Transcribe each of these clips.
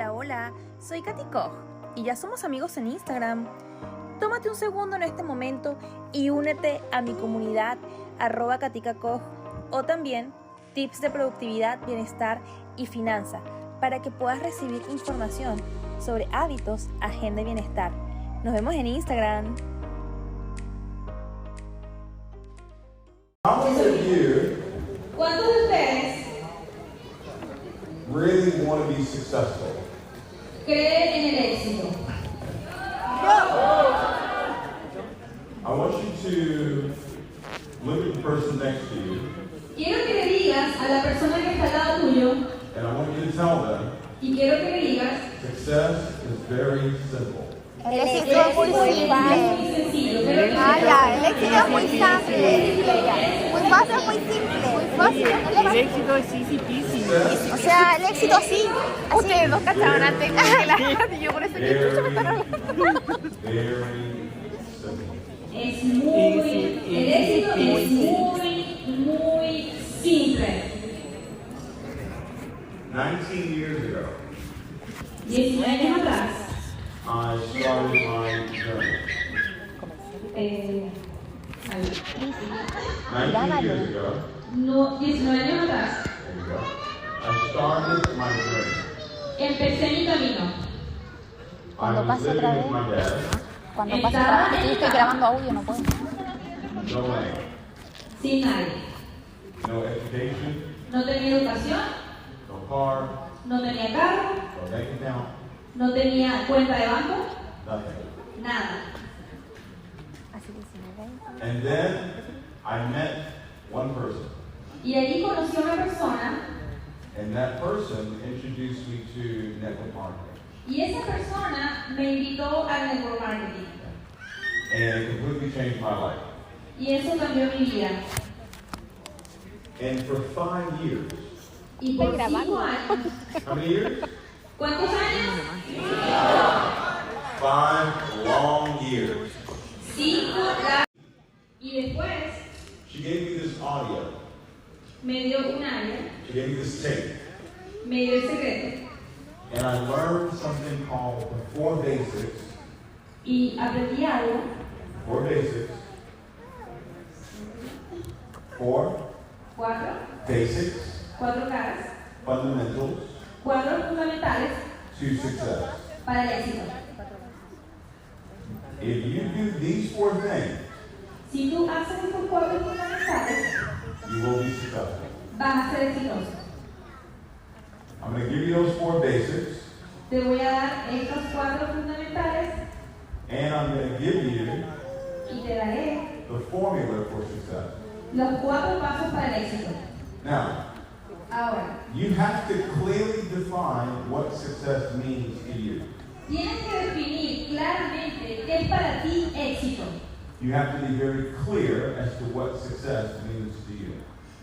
Hola, soy Katherine Koch y ya somos amigos en Instagram. Tómate un segundo en este momento y únete a mi comunidad @KatikaKoch o también tips de productividad, bienestar y finanza para que puedas recibir información sobre hábitos, agenda y bienestar. Nos vemos en Instagram. ¿Cuántos de ustedes really want to be successful? creen en el éxito? I want you to look at the person next to you, Quiero que le digas a la persona que está al lado tuyo and I want you to tell them y quiero que le digas, success is very simple. El éxito es muy simple. muy sencillo, pero El éxito es muy simple. Muy fácil, muy simple. Muy fácil. El éxito es easy peasy. O sea, el éxito sí. Ustedes dos cachaban antes que la yo por eso que chucha me están hablando. Very simple. es el éxito es muy simple. 19 years ago, 19 años atrás, I started my journey. 19 years ago, 19 años atrás, there you go, I started my journey. empecé mi camino. I Cuando was pase otra living vez. with my dad, Cuando pase otra vez, estoy grabando audio, no puedo. no money, Sin nadie. no education, No tenía educación, no car, no tenía carro, no bank account, no tenía cuenta de banco, nothing. nada. Así que si me ven. And then I met one person, Y allí conocí a una persona and that person introduced me to network marketing, y esa persona me invitó al network marketing. and it completely changed my life. Y eso cambió mi vida. And for 5 years, Y por 5 años, how many years? ¿cuántos años? 5 long years. 5 largos. Y después She gave me this audio. me dio un área, She gave me this tape. me dio el secreto And I learned something called the 4 basics. y aprendí algo. 4 basics. 4 4 basics, caras, fundamentals 4 fundamentales to success. para el éxito. If you do these 4 things, Si tú haces estos 4 fundamentales, you will be successful. vas a ser exitoso. I'm going to give you those 4 basics, Te voy a dar estos 4 fundamentales and I'm going to give you y te daré the formula for success. los 4 pasos para el éxito. Now, Ahora, you have to clearly define what success means to you. tienes que definir claramente qué es para ti éxito. You have to be very clear as to what success means to you.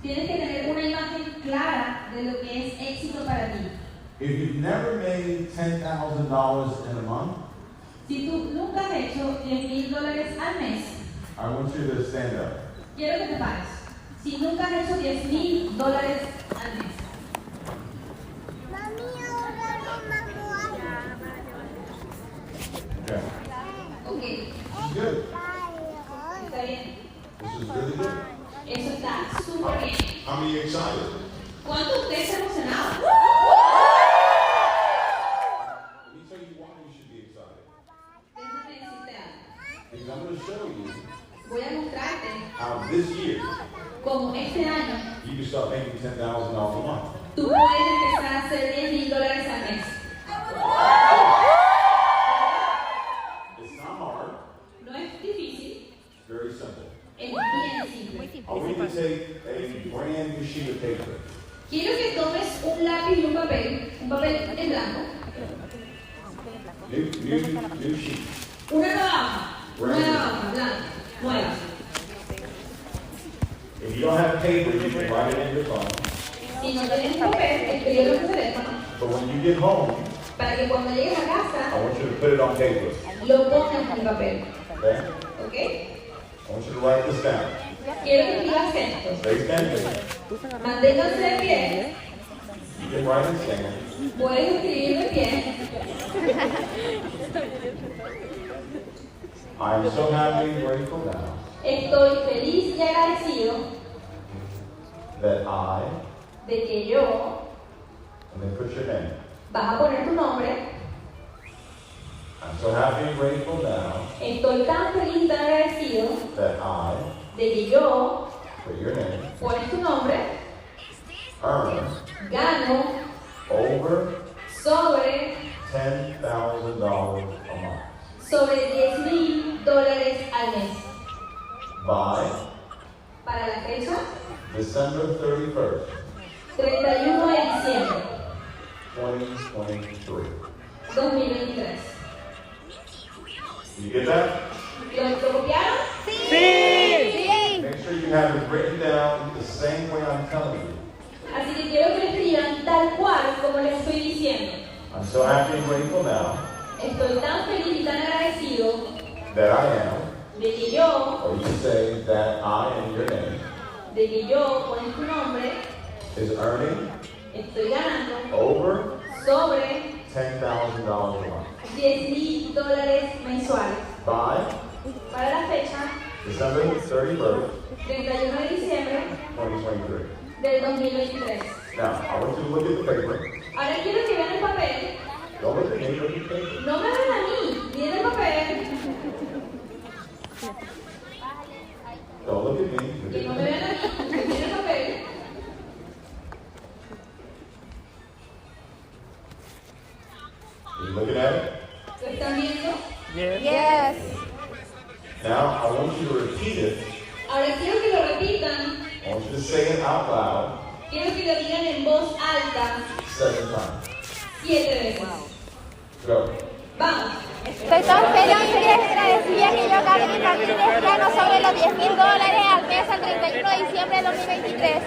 Tienes que tener una imagen clara de lo que es éxito para ti. If you've never made $10,000 in a month, Si tú nunca has hecho $10,000 al mes, I want you to stand up. quiero que te pares. Si nunca has hecho $10,000 al mes, Okay. ok, This is good. está bien. This is really good. Eso está súper bien. How many are excited? ¿Cuántos de ustedes están emocionados? Let me tell you why you should be excited. Déjame decirte algo. Because I'm going to show you Voy a mostrarte how this year cómo este año you can start making $10,000 a month. tú puedes empezar a hacer $10,000 al mes. It's not hard. No es difícil, It's very simple. es bien simple. I want you to take a brand new sheet of paper. Quiero que tomes un lápiz y un papel en blanco, New sheet. una nueva hoja blanca, nueva. If you don't have paper, you can write it in your phone. Si no tienes papel, escríbelo en tu teléfono, But when you get home, para que cuando llegues a I casa, want you to put it on paper. lo pongas en el papel, Okay? ¿ok? I want you to write this down. Quiero que escribas esto. Stay standing. Manténganse de pie. You can write and stand. Puedes escribir de pie. I am so happy and grateful now Estoy feliz y agradecido that I, de que yo, and then put your name. vas a poner tu nombre, I'm so happy and grateful now estoy tan feliz y tan agradecido that I, de que yo, put your name, pones tu nombre, earn gano over sobre $10,000 a month $10,000 al mes. by Para la fecha, December 31st, 31 de diciembre 2023. 2023. Did you get that? ¿Lo copiaron? Sí. Make sure you have it written down the same way I'm telling you. Así que quiero que lo escriban tal cual como les estoy diciendo. I'm so happy and grateful now Estoy tan feliz y tan agradecido that I am, de que yo, or you can say that I and your name, de que yo, pones tu nombre, is earning estoy ganando over sobre $10,000 a month $10,000 mensuales. by Para la fecha, December 31st, 31 de diciembre 2023. del 2023. Now, I want you to look at the paper. Ahora quiero que vean el papel. Don't look at me, look at the paper. No me vean a mí, miren el papel. Don't look at me, look Que no at me the vean a mí, miren el papel. Are you looking at it? ¿Lo están viendo? Yes. Now, I want you to repeat it. Ahora quiero que lo repitan. I want you to say it out loud Quiero que lo digan en voz alta 7 times. 7 veces. Go. Vamos. Estoy tan feliz y agradecida que yo, Katherine Martínez, gano sobre los $10,000 al mes al 31 de diciembre de 2023.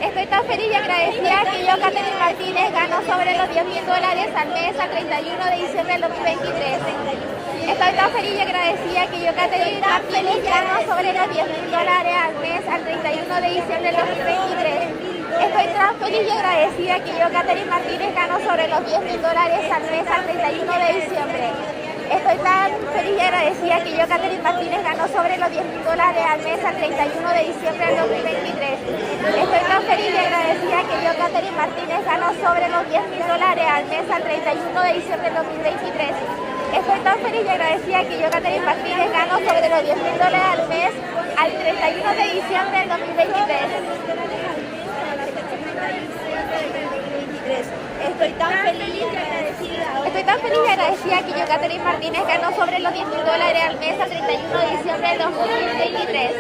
Estoy tan feliz y agradecida que yo, Katherine Martínez, gano sobre los $10,000 al mes al 31 de diciembre del 2023. Estoy tan feliz y agradecida que yo, Katherine Martínez, gano sobre los $10,000 al mes al 31 de diciembre del 2023. Estoy tan feliz y agradecida que yo, Katherine Martínez, gano sobre los $10,000 al mes al 31 de diciembre. Estoy tan feliz y agradecida que yo, Katherine Martínez, gano sobre los $10,000 al mes al 31 de diciembre del 2023. Estoy tan feliz y agradecida que yo, Katherine Martínez, gano sobre los $10,000 al mes al 31 de diciembre del 2023. Estoy tan feliz y agradecida que yo, Katherine Martínez, gano sobre los $10,000 al mes al 31 de diciembre del 2023. Estoy tan feliz y agradecida que yo, Katherine Martínez, gano sobre los $10,000 al mes al 31 de diciembre del 2023.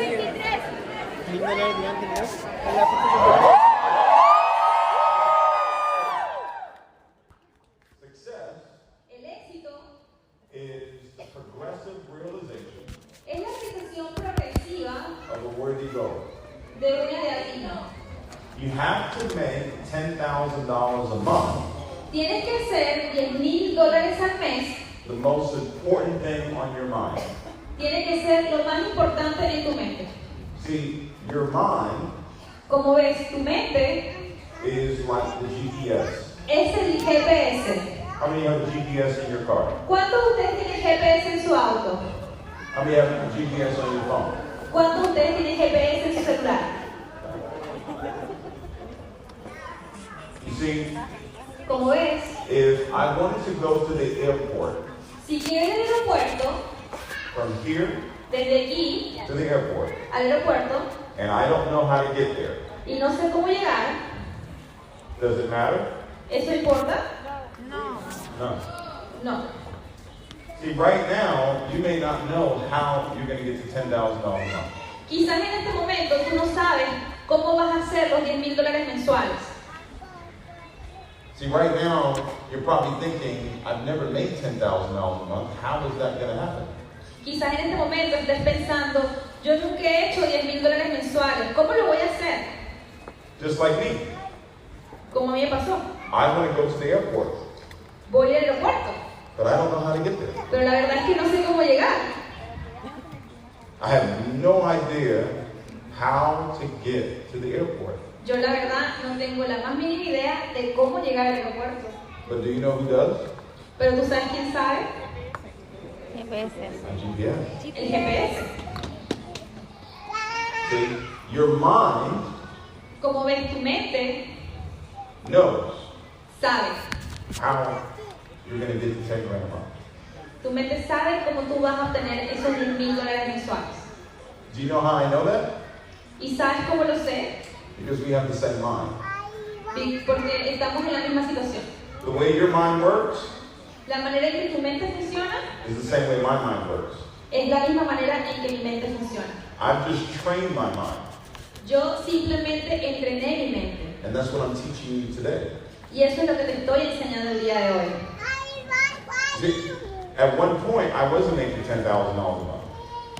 Success El éxito is the progressive realization es la realización progresiva of a worthy goal. de una idea digna. You have to make $10,000 a month Tienes que hacer $10,000 al mes. the most important thing on your mind. Tiene que ser lo más importante en tu mente. See, your mind Como ves, tu mente is like the GPS. es el GPS. How many have a GPS in your car? ¿Cuántos de ustedes tienen GPS en su auto? How many have a GPS on your phone? ¿Cuántos de ustedes tienen GPS en su celular? You see, Como ves, if I wanted to go to the airport si quieres ir al aeropuerto, from here desde aquí to the airport, al aeropuerto, and I don't know how to get there, y no sé cómo llegar, does it matter? ¿eso importa? No. No. See, right now, you may not know how you're going to get to $10,000 a month. Quizás en este momento tú no sabes cómo vas a hacer los $10,000 mensuales. See, right now, you're probably thinking, I've never made $10,000 a month. How is that going to happen? Quizás en este momento estés pensando, yo nunca he hecho $10,000 mensuales, ¿cómo lo voy a hacer? Just like me. Como a mí me pasó. I want to go to the airport, Voy al aeropuerto, but I don't know how to get there. pero la verdad es que no sé cómo llegar. I have no idea how to get to the airport. Yo la verdad no tengo la más mínima idea de cómo llegar al aeropuerto. But do you know who does? Pero ¿tú sabes quién sabe? GPS. My GPS. El GPS. See, your mind Como ves, tu mente knows sabe. how you're going to get to 10 grand a month. Tu mente sabe cómo tú vas a obtener esos $10,000 mensuales. Do you know how I know that? ¿Y sabes cómo lo sé? Because we have the same mind. Porque estamos en la misma situación. The way your mind works La manera en que tu mente funciona is the same way my mind works. es la misma manera en que mi mente funciona. I've just trained my mind. Yo simplemente entrené mi mente. And that's what I'm teaching you today. Y eso es lo que te estoy enseñando el día de hoy. See, at one point, I wasn't making $10,000 a month.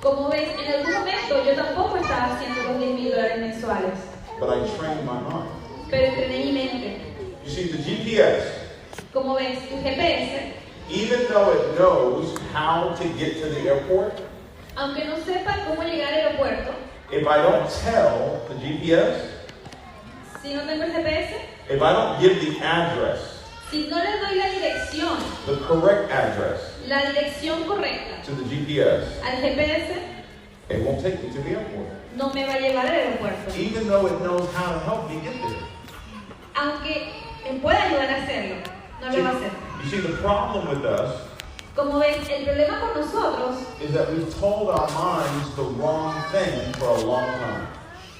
Como ves, en algún momento yo tampoco estaba haciendo los $10,000 mensuales. But I trained my mind. Pero entrené mi mente. You see, the GPS, Como ves, tu GPS, even though it knows how to get to the airport, aunque no sepa cómo llegar al aeropuerto, if I don't tell the GPS, si no tengo el GPS, if I don't give the address, si no le doy la dirección the correct address correcta to the GPS, al GPS, it won't take me to the airport. no me va a llevar al aeropuerto. Even though it knows how to help me get there. Aunque me pueda ayudar a hacerlo, no lo va a hacer. You see, the problem with us Como ves, el problema con nosotros, is that we've told our minds the wrong thing for a long time.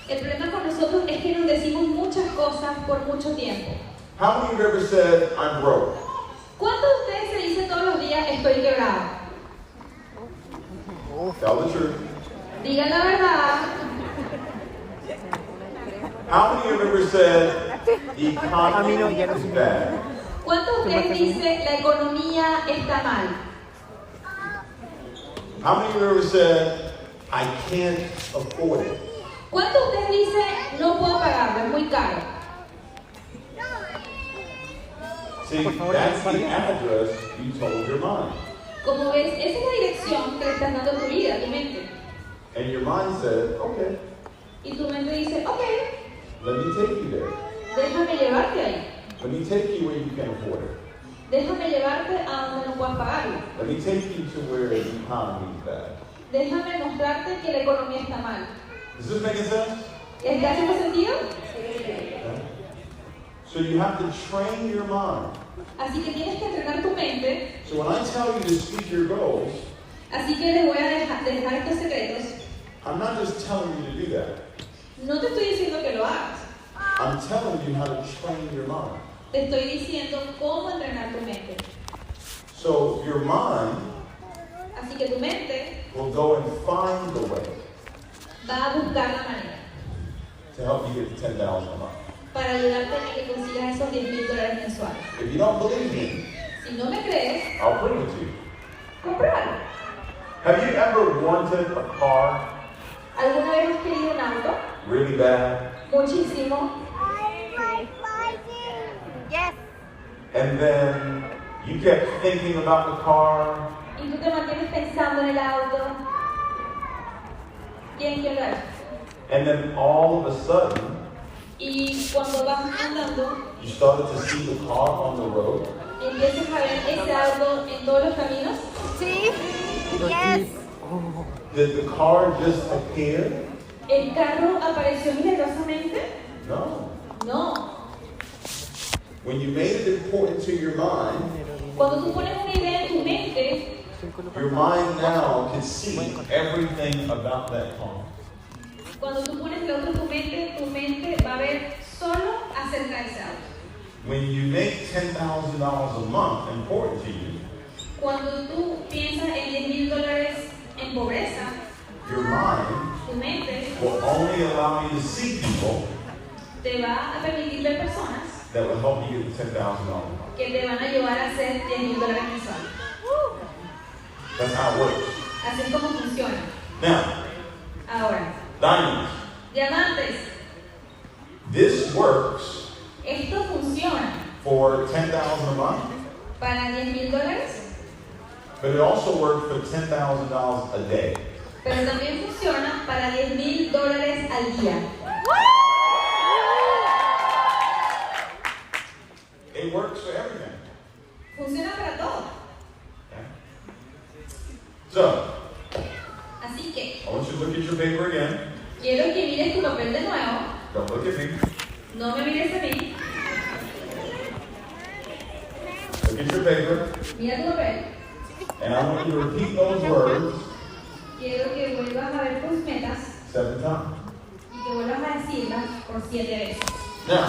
el problema con nosotros es que nos decimos muchas cosas por mucho tiempo. How many of you ever said, I'm broke? ¿Cuántos de ustedes se dicen todos los días, estoy quebrado? Tell the truth. Digan la verdad. How many of you ever said, the economy is bad? ¿Cuántos de ustedes dicen, la economía está mal? How many of you ever said, I can't afford it? ¿Cuántos de ustedes dicen, no puedo pagarlo, es muy caro? See, that's the address you told your mind. Como ves, esa es la dirección que le estás dando a tu vida, a tu mente. And your mind said, okay, Y tu mente dice, ok, let me take you there. déjame llevarte ahí. Let me take you where you can afford it. Déjame llevarte a donde no puedas pagarlo. Let me take you to where the economy is bad. Déjame mostrarte que la economía está mal. Is this making sense? ¿Está haciendo sentido? Okay. So you have to train your mind. Así que tienes que entrenar tu mente. So when I tell you to speak your goals, Así que les voy a dejar estos secretos. I'm not just telling you to do that. No te estoy diciendo que lo hagas. I'm telling you how to train your mind. Te estoy diciendo cómo entrenar tu mente. So your mind Así que tu mente will go and find the way va a buscar la manera to help you get to 10,000 a month. para ayudarte a que consigas esos $10,000 mensuales. If you don't believe me, Si no me crees, I'll prove it to you. cómpralo. Have you ever wanted a car ¿Alguna vez has querido un auto? really bad, Muchísimo. Yes. and then you kept thinking about the car, Y tú te mantienes pensando en el auto. ¿Quién quiere ver? and then all of a sudden, Y cuando vas andando, you started to see the car on the road, empiezas a ver ese auto en todos los caminos. Sí. Yes. did the car just appear? ¿El carro apareció milagrosamente? No. No. When you made it important to your mind, Cuando tú pones una idea en tu mente, your mind now can see everything about that car. cuando tú pones el auto en tu mente va a ver solo acerca de ese auto. When you make $10,000 a month important to you, Cuando tú piensas en $10,000 en pobreza, your mind tu mente will only allow you to see people te va a permitir ver personas that will help you get the $10,000 a month. que te van a ayudar a hacer $10,000 mensuales. That's how it works. Así es como funciona. Now, Ahora, diamonds. diamantes, This works esto funciona for $10,000 a month, para $10,000, but it also works for $10,000 a day. pero también funciona para $10,000 al día. It works for everything. Funciona para todo. So, Así que I want you to look at your paper again. quiero que mires tu papel de nuevo. Don't look at me. No me mires a mí. Look at your paper. Mira tu papel. And I want you to repeat those words Quiero que vuelvas a ver tus metas 7 times. y que vuelvas a decirlas por 7 veces. Now,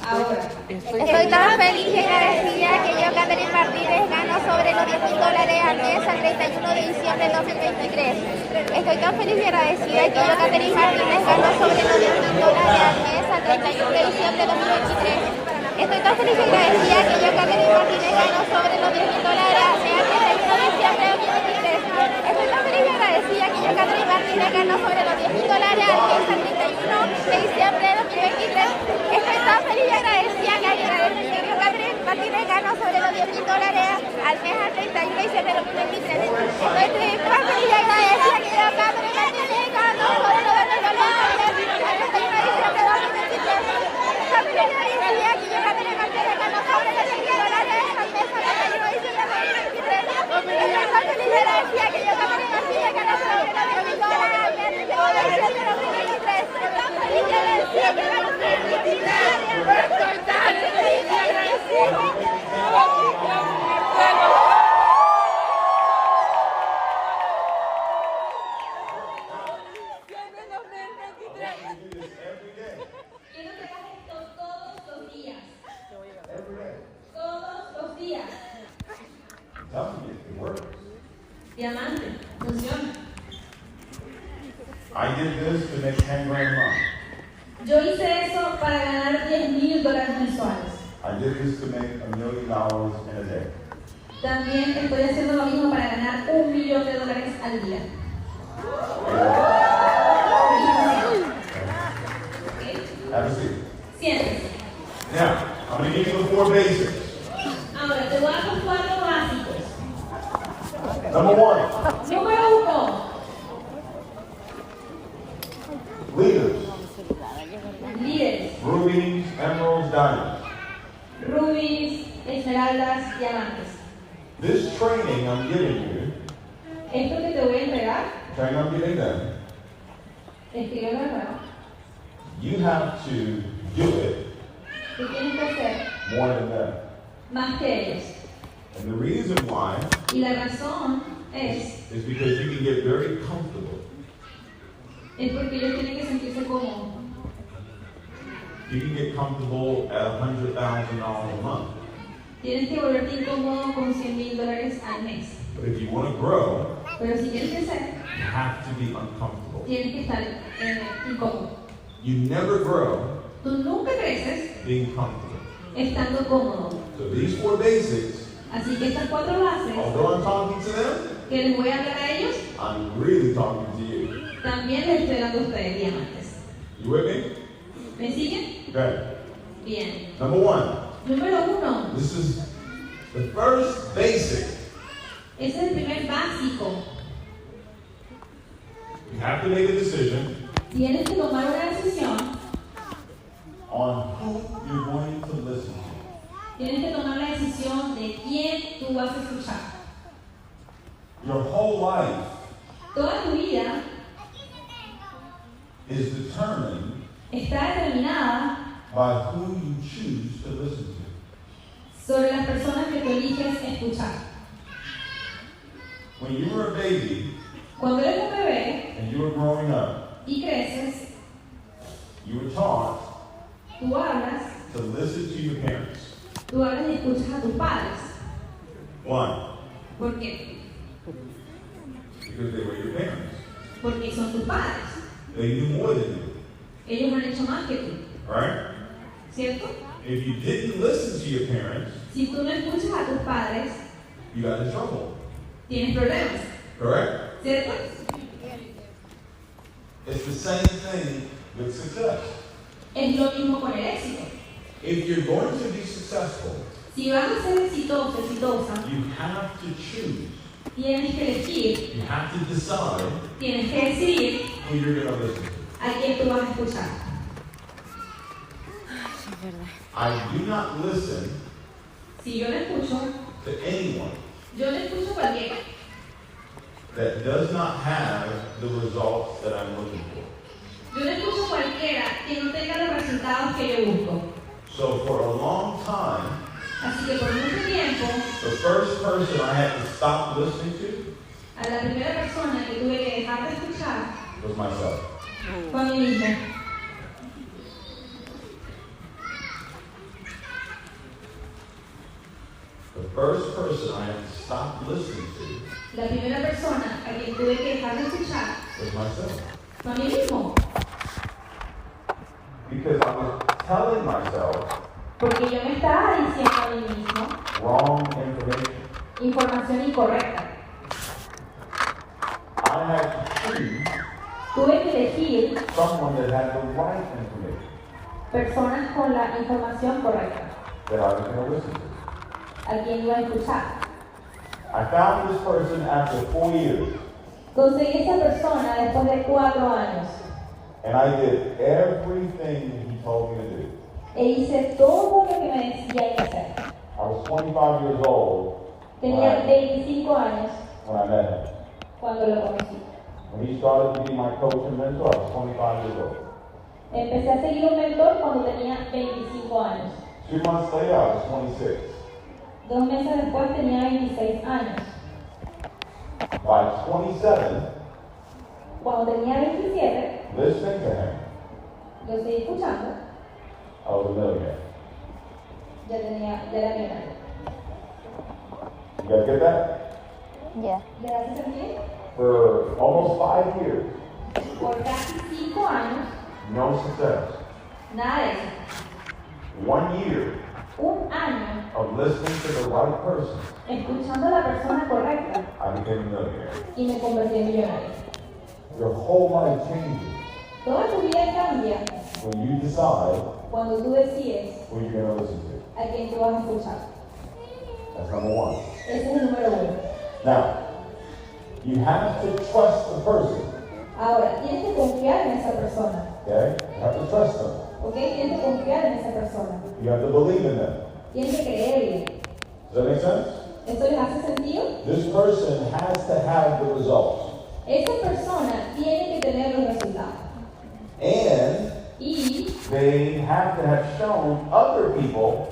Ahora, Estoy tan feliz y agradecida que yo, Katherine Martínez, gano sobre los $10,000 al mes al 31 de diciembre del 2023. Estoy tan feliz y agradecida que yo, Katherine Martínez, gano sobre los $10,000 al mes al 31 de diciembre del 2023. Estoy tan feliz y agradecida que yo, Katherine Martínez, gano sobre los $10,000 al mes al 31 de diciembre del 2023. Estoy tan feliz y agradecida que yo, Katherine Martínez, gano sobre los $10,000 al mes al 31 de diciembre del 2023. Estoy tan feliz y agradecida que yo, Katherine Martínez, gano sobre los $10,000 al mes al 31 de diciembre del 2023. Estoy tan feliz y agradecida que yo, Katherine Martínez, gano sobre los $10,000 al mes al 31 de diciembre del 2023. Tan feliz y agradecida que yo, Katherine Martínez, gano sobre los $10,000 al mes al 31 de diciembre del 2023. Estoy tan feliz y agradecida que yo, Katherine Martínez, gano sobre los $10,000 al mes al 31 de diciembre del 2023. Tan feliz y agradecida que yo, Katherine Martínez, estoy tan feliz y agradecida. quiero que hagas esto todos los días. Todos los días. tell me it works. Diamante, funciona. I did this to make 10 grand a month. Yo hice eso para ganar $10,000 mensuales. I did this to make $1 million in a day. También estoy haciendo lo mismo para ganar $1 millón al día. Have a seat. Siéntese. Now, I'm going to give you the 4 basics. Ahora te voy a dar los 4 básicos. Number 1, Número 1. leaders. Líderes. Rubies, emeralds, diamonds. Rubis, esmeraldas, diamantes. This training I'm giving you, Esto que te voy a entregar, training I'm giving them, escríbelo de nuevo. you have to do it Tú tienes que hacer more than them. más que ellos. And the reason why Y la razón es because you can get very comfortable. porque ellos tienen que sentirse cómodos. You can get comfortable at $100,000 a month. Tienes que volverte incómodo con $100,000 al mes. But if you want to grow, Pero si quieres crecer, you have to be uncomfortable. tienes que estar incómodo. You never grow Tú nunca creces being comfortable. estando cómodo. So these 4 basics, Así que estas 4 bases although I'm talking to them, que les voy a hablar a ellos, I'm really talking to you. también les estoy dando a ustedes, diamantes. You with me? ¿Me siguen? Okay. Bien. Number 1. Número 1. This is the first basic. Ese es el primer básico. You have to make a decision Tienes que tomar una decisión. on who you're going to listen to. Tienes que tomar la decisión de quién tú vas a escuchar. Your whole life Toda tu vida is determined está determinada by who you choose to listen to. sobre las personas que tú eliges escuchar. When you were a baby Cuando eres un bebé and you were growing up, y creces, you were taught tú hablas to listen to your parents. y escuchas a tus padres. Why? ¿Por qué? Because they were your parents. Porque son tus padres. They knew more than you. Ellos han hecho más que tú, Right? ¿cierto? If you didn't listen to your parents, Si tú no escuchas a tus padres, you got in trouble. tienes problemas, Correct? ¿cierto? It's the same thing with success. Es lo mismo con el éxito. If you're going to be successful, Si vas a ser exitoso, exitosa, you have to choose. tienes que elegir, You have to decide tienes que decidir who you're going to listen to. a quién tú vas a escuchar. I do not listen Si yo le escucho, to anyone yo le escucho a cualquiera. that does not have the results that I'm looking for. Yo no escucho cualquiera que no tenga los resultados que yo busco. So for a long time, Así que por mucho tiempo, the first person I had to stop listening to a la primera persona que tuve que dejar de escuchar was myself. fue a mí mismo. The first person I had to stop listening to La primera persona a quien tuve que dejar de escuchar was myself. fue a mí mismo. Because I was telling myself Porque yo me estaba diciendo a mí mismo wrong information. información incorrecta. I had to choose Tuve que elegir someone that had the right information personas con la información correcta, that I was going to listen to. a quien iba a escuchar. I found this person after 4 years, Conseguí esa persona después de 4 años and I did everything he told me to do. e hice todo lo que me decía que hacer. I was 25 years old Tenía 25 años when I met him. cuando lo conocí. When he started to be my coach and mentor, I was 25 years old. Empecé a seguir un mentor cuando tenía 25 años. 2 months later, I was 26. 2 meses después tenía 26 años. By 27, Cuando tenía 27, listening to him, lo seguí escuchando, I was a millionaire. ya era millonario. You guys get that? Yeah. ¿Le hace sentir? For almost 5 years, Por casi 5 años, no success. nada de eso. 1 year Un año of listening to the right person, escuchando a la persona correcta I became a millionaire. y me convertí en millonario. Your whole life changes Toda tu vida cambia when you decide cuando tú decides who you're going to listen to. a quién tú vas a escuchar. That's number 1. Ese es el número 1. Now, you have to trust the person, Ahora, tienes que confiar en esa persona. okay? You have to trust them. ¿Ok? Tienes que confiar en esa persona. You have to believe in them. Tienes que creerle. Does that make sense? ¿Esto les hace sentido? This person has to have the results. Esa persona tiene que tener los resultados. And Y they have to have shown other people,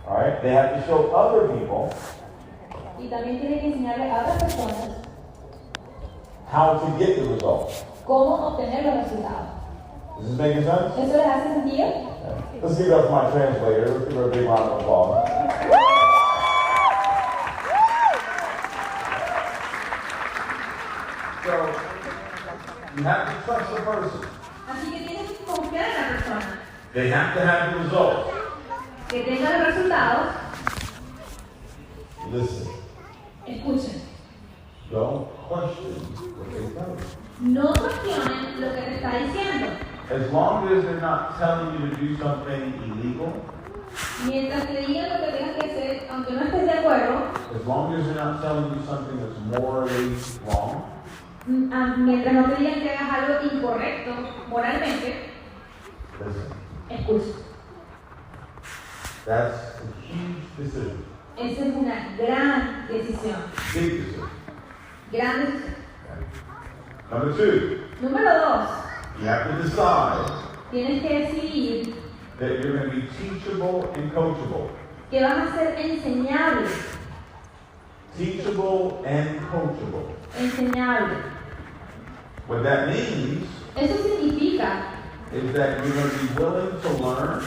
all right? They have to show other people también tiene que enseñarle a otras personas how to get the results. cómo obtener los resultados. Is this making sense? ¿Eso les hace sentido? Yeah. Let's give it up for my translator. Let's give her a big round of applause. So, you have to trust the person. Así que tienes que confiar en la persona. They have to have the results. Que tenga los resultados. Listen. Escuchen. Don't question what they tell you. No cuestionen lo que te está diciendo. As long as they're not telling you to do something illegal, Mientras te digan lo que tengas que hacer, aunque no estés de acuerdo, as long as they're not telling you something that's morally wrong, mientras no te digan que hagas algo incorrecto moralmente, listen. escucha. That's a huge decision. Esa es una gran decisión. Big decision. Gran decisión. Number 2, Número 2, you have to decide tienes que decidir that you're going to be teachable and coachable. que vas a ser enseñable. Teachable and coachable. Enseñable. What that means Eso significa is that you're going to be willing to learn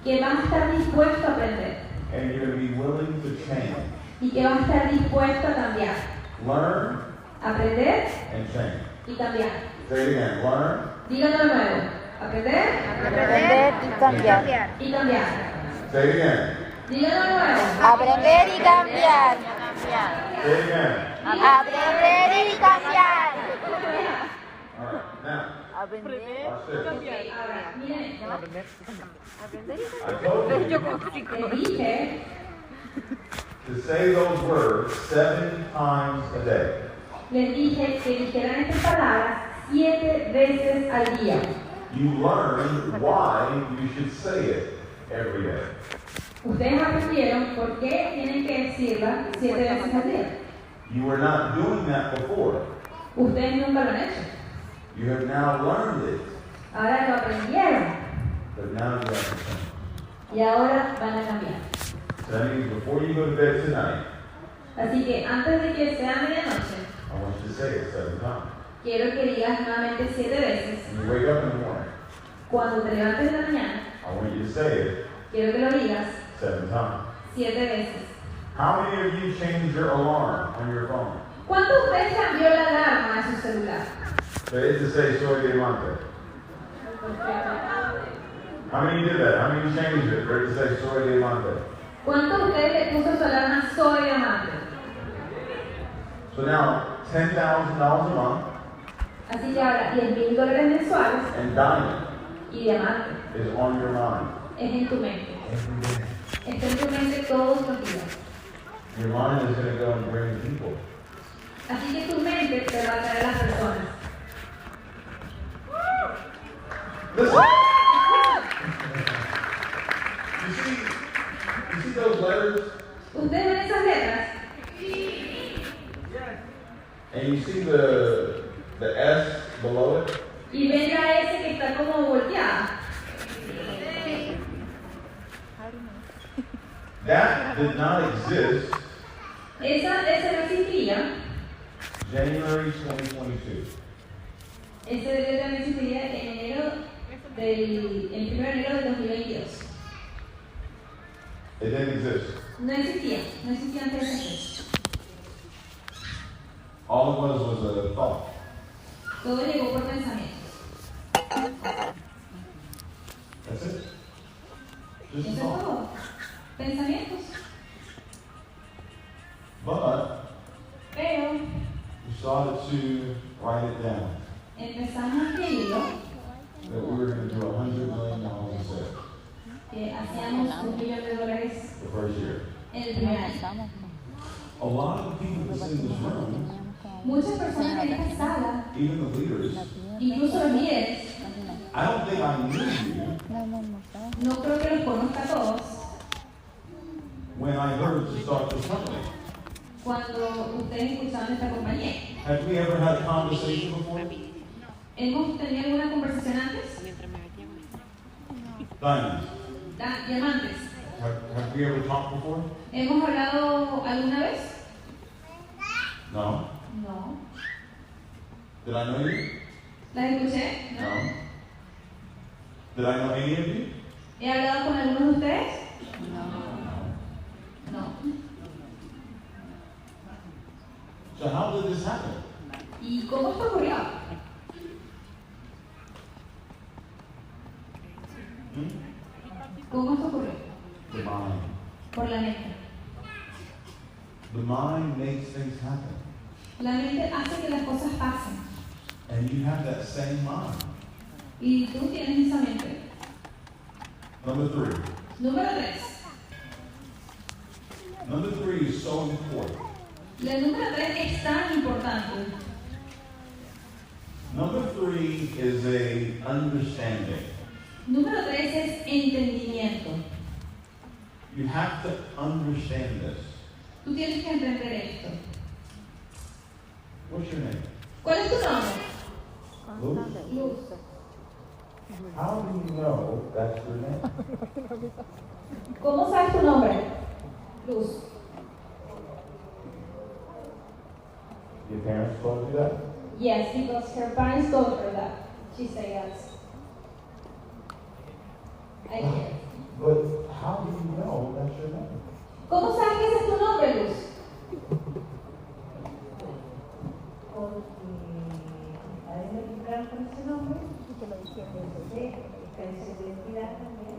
que vas a estar dispuesto a aprender and you're going to be willing to change. y que vas a estar dispuesto a cambiar. Learn Aprender and change. y cambiar. Say it again. Learn Díganlo de nuevo. Aprender Aprender y cambiar. y cambiar. Say it again. Díganlo de nuevo. Aprender y cambiar. Say it again. Aprender y cambiar. All right. Now, watch this. Ahora, miren, I told you te dije to say those words 7 times a day. les dije que dijeran estas palabras 7 veces al día. You learn why you should say it every day. Ustedes aprendieron por qué tienen que decirla 7 veces al día. You were not doing that before. Ustedes nunca lo han hecho. You have now learned it, Ahora lo aprendieron but now you have to change. y ahora van a cambiar. So that means before you go to bed tonight, Así que antes de que sea medianoche, I want you to say it 7 times. quiero que digas nuevamente 7 veces. When you wake up in the morning, Cuando te levantes en la mañana, I want you to say it quiero que lo digas 7 times. 7 veces. How many of you changed your alarm on your phone? ¿Cuántos de ustedes cambió la alarma de su celular? For it to say soy diamante. How many did that? How many changed it for it to say soy diamante? ¿Cuántos de ustedes le puso su alarma soy diamante? So now, $10,000 a month Así que ahora $10,000 mensuales and diamond y diamante is on your mind. es en tu mente. Every day. Está en tu mente todos los días. Your mind is going to go and bring people. Así que tu mente te va a traer a las personas. Listen. You see those letters? ¿Ustedes ven esas letras? And you see the S below it? Y ven la S que está como volteada. That did not exist Esa no existía. January 2022. Ese letra no existiría el 1 de enero del 2022. It didn't exist. No existía antes de esa fecha. All it was a thought. Todo llegó por pensamientos. That's it. Eso Just a es thought. todo. Pensamientos. Pero We started to write it down empezamos a escribirlo, that we were going to do $100 million in sales que hacíamos $1 millón the first year. en el primer año. A lot of the people that's in this room, Muchas personas en esta sala, even the leaders, incluso los líderes, I don't think I knew you no creo que los conozca a todos, when I heard to start this company. cuando ustedes escuchaban esta compañía. Have we ever had a conversation before? ¿Hemos tenido alguna conversación antes? Diamonds. Diamantes. Have we ever talked before? ¿Hemos hablado alguna vez? No. No. Did I know you? ¿Las escuché? No. Did I know any of you? ¿He hablado con algunos de ustedes? No. So how did this happen? ¿Y cómo esto ocurrió? ¿Cómo esto ocurrió? The mind. Por la mente. The mind makes things happen. La mente hace que las cosas pasen. And you have that same mind. Y tú tienes esa mente. Number 3. Número 3. Number 3 is so important. La número 3 es tan importante. Number 3 is a understanding. Número 3 es entendimiento. You have to understand this. Tú tienes que entender esto. What's your name? ¿Cuál es tu nombre? Luz? Luz. How do you know that's your name? ¿Cómo sabes tu nombre? Luz. Your parents told you that? Yes, because her parents told her that. She said yes. I hear. But how do you know that's your name? ¿Cómo sabes que ese es tu nombre, Luz? Porque a mí me educaron con ese nombre y te lo dijeron desde experiencia de identidad también.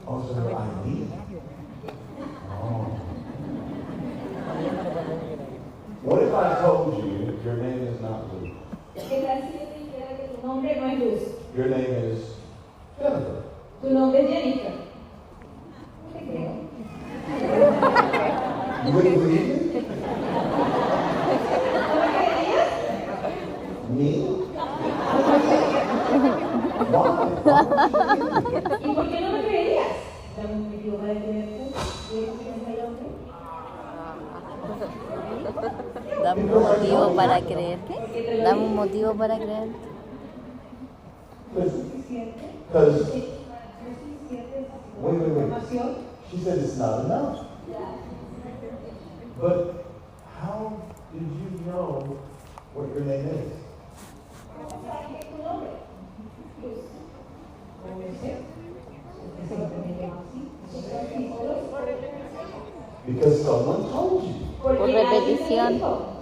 Oh, so your ID? Oh. What if I told you your name is not Luke? ¿Qué tal si yo te dijera que tu nombre no es Luz? Your name is Jennifer. Tu nombre es Jennifer. ¿Qué creo? You wouldn't believe me? ¿No me creerías? Me? Why? ¿Y por qué no me creerías? La motivo para creerte para creerte? Dame un motivo para creerte. Because wait. She said it's not enough. But how did you know what your name is? Because someone told you. Por repetición.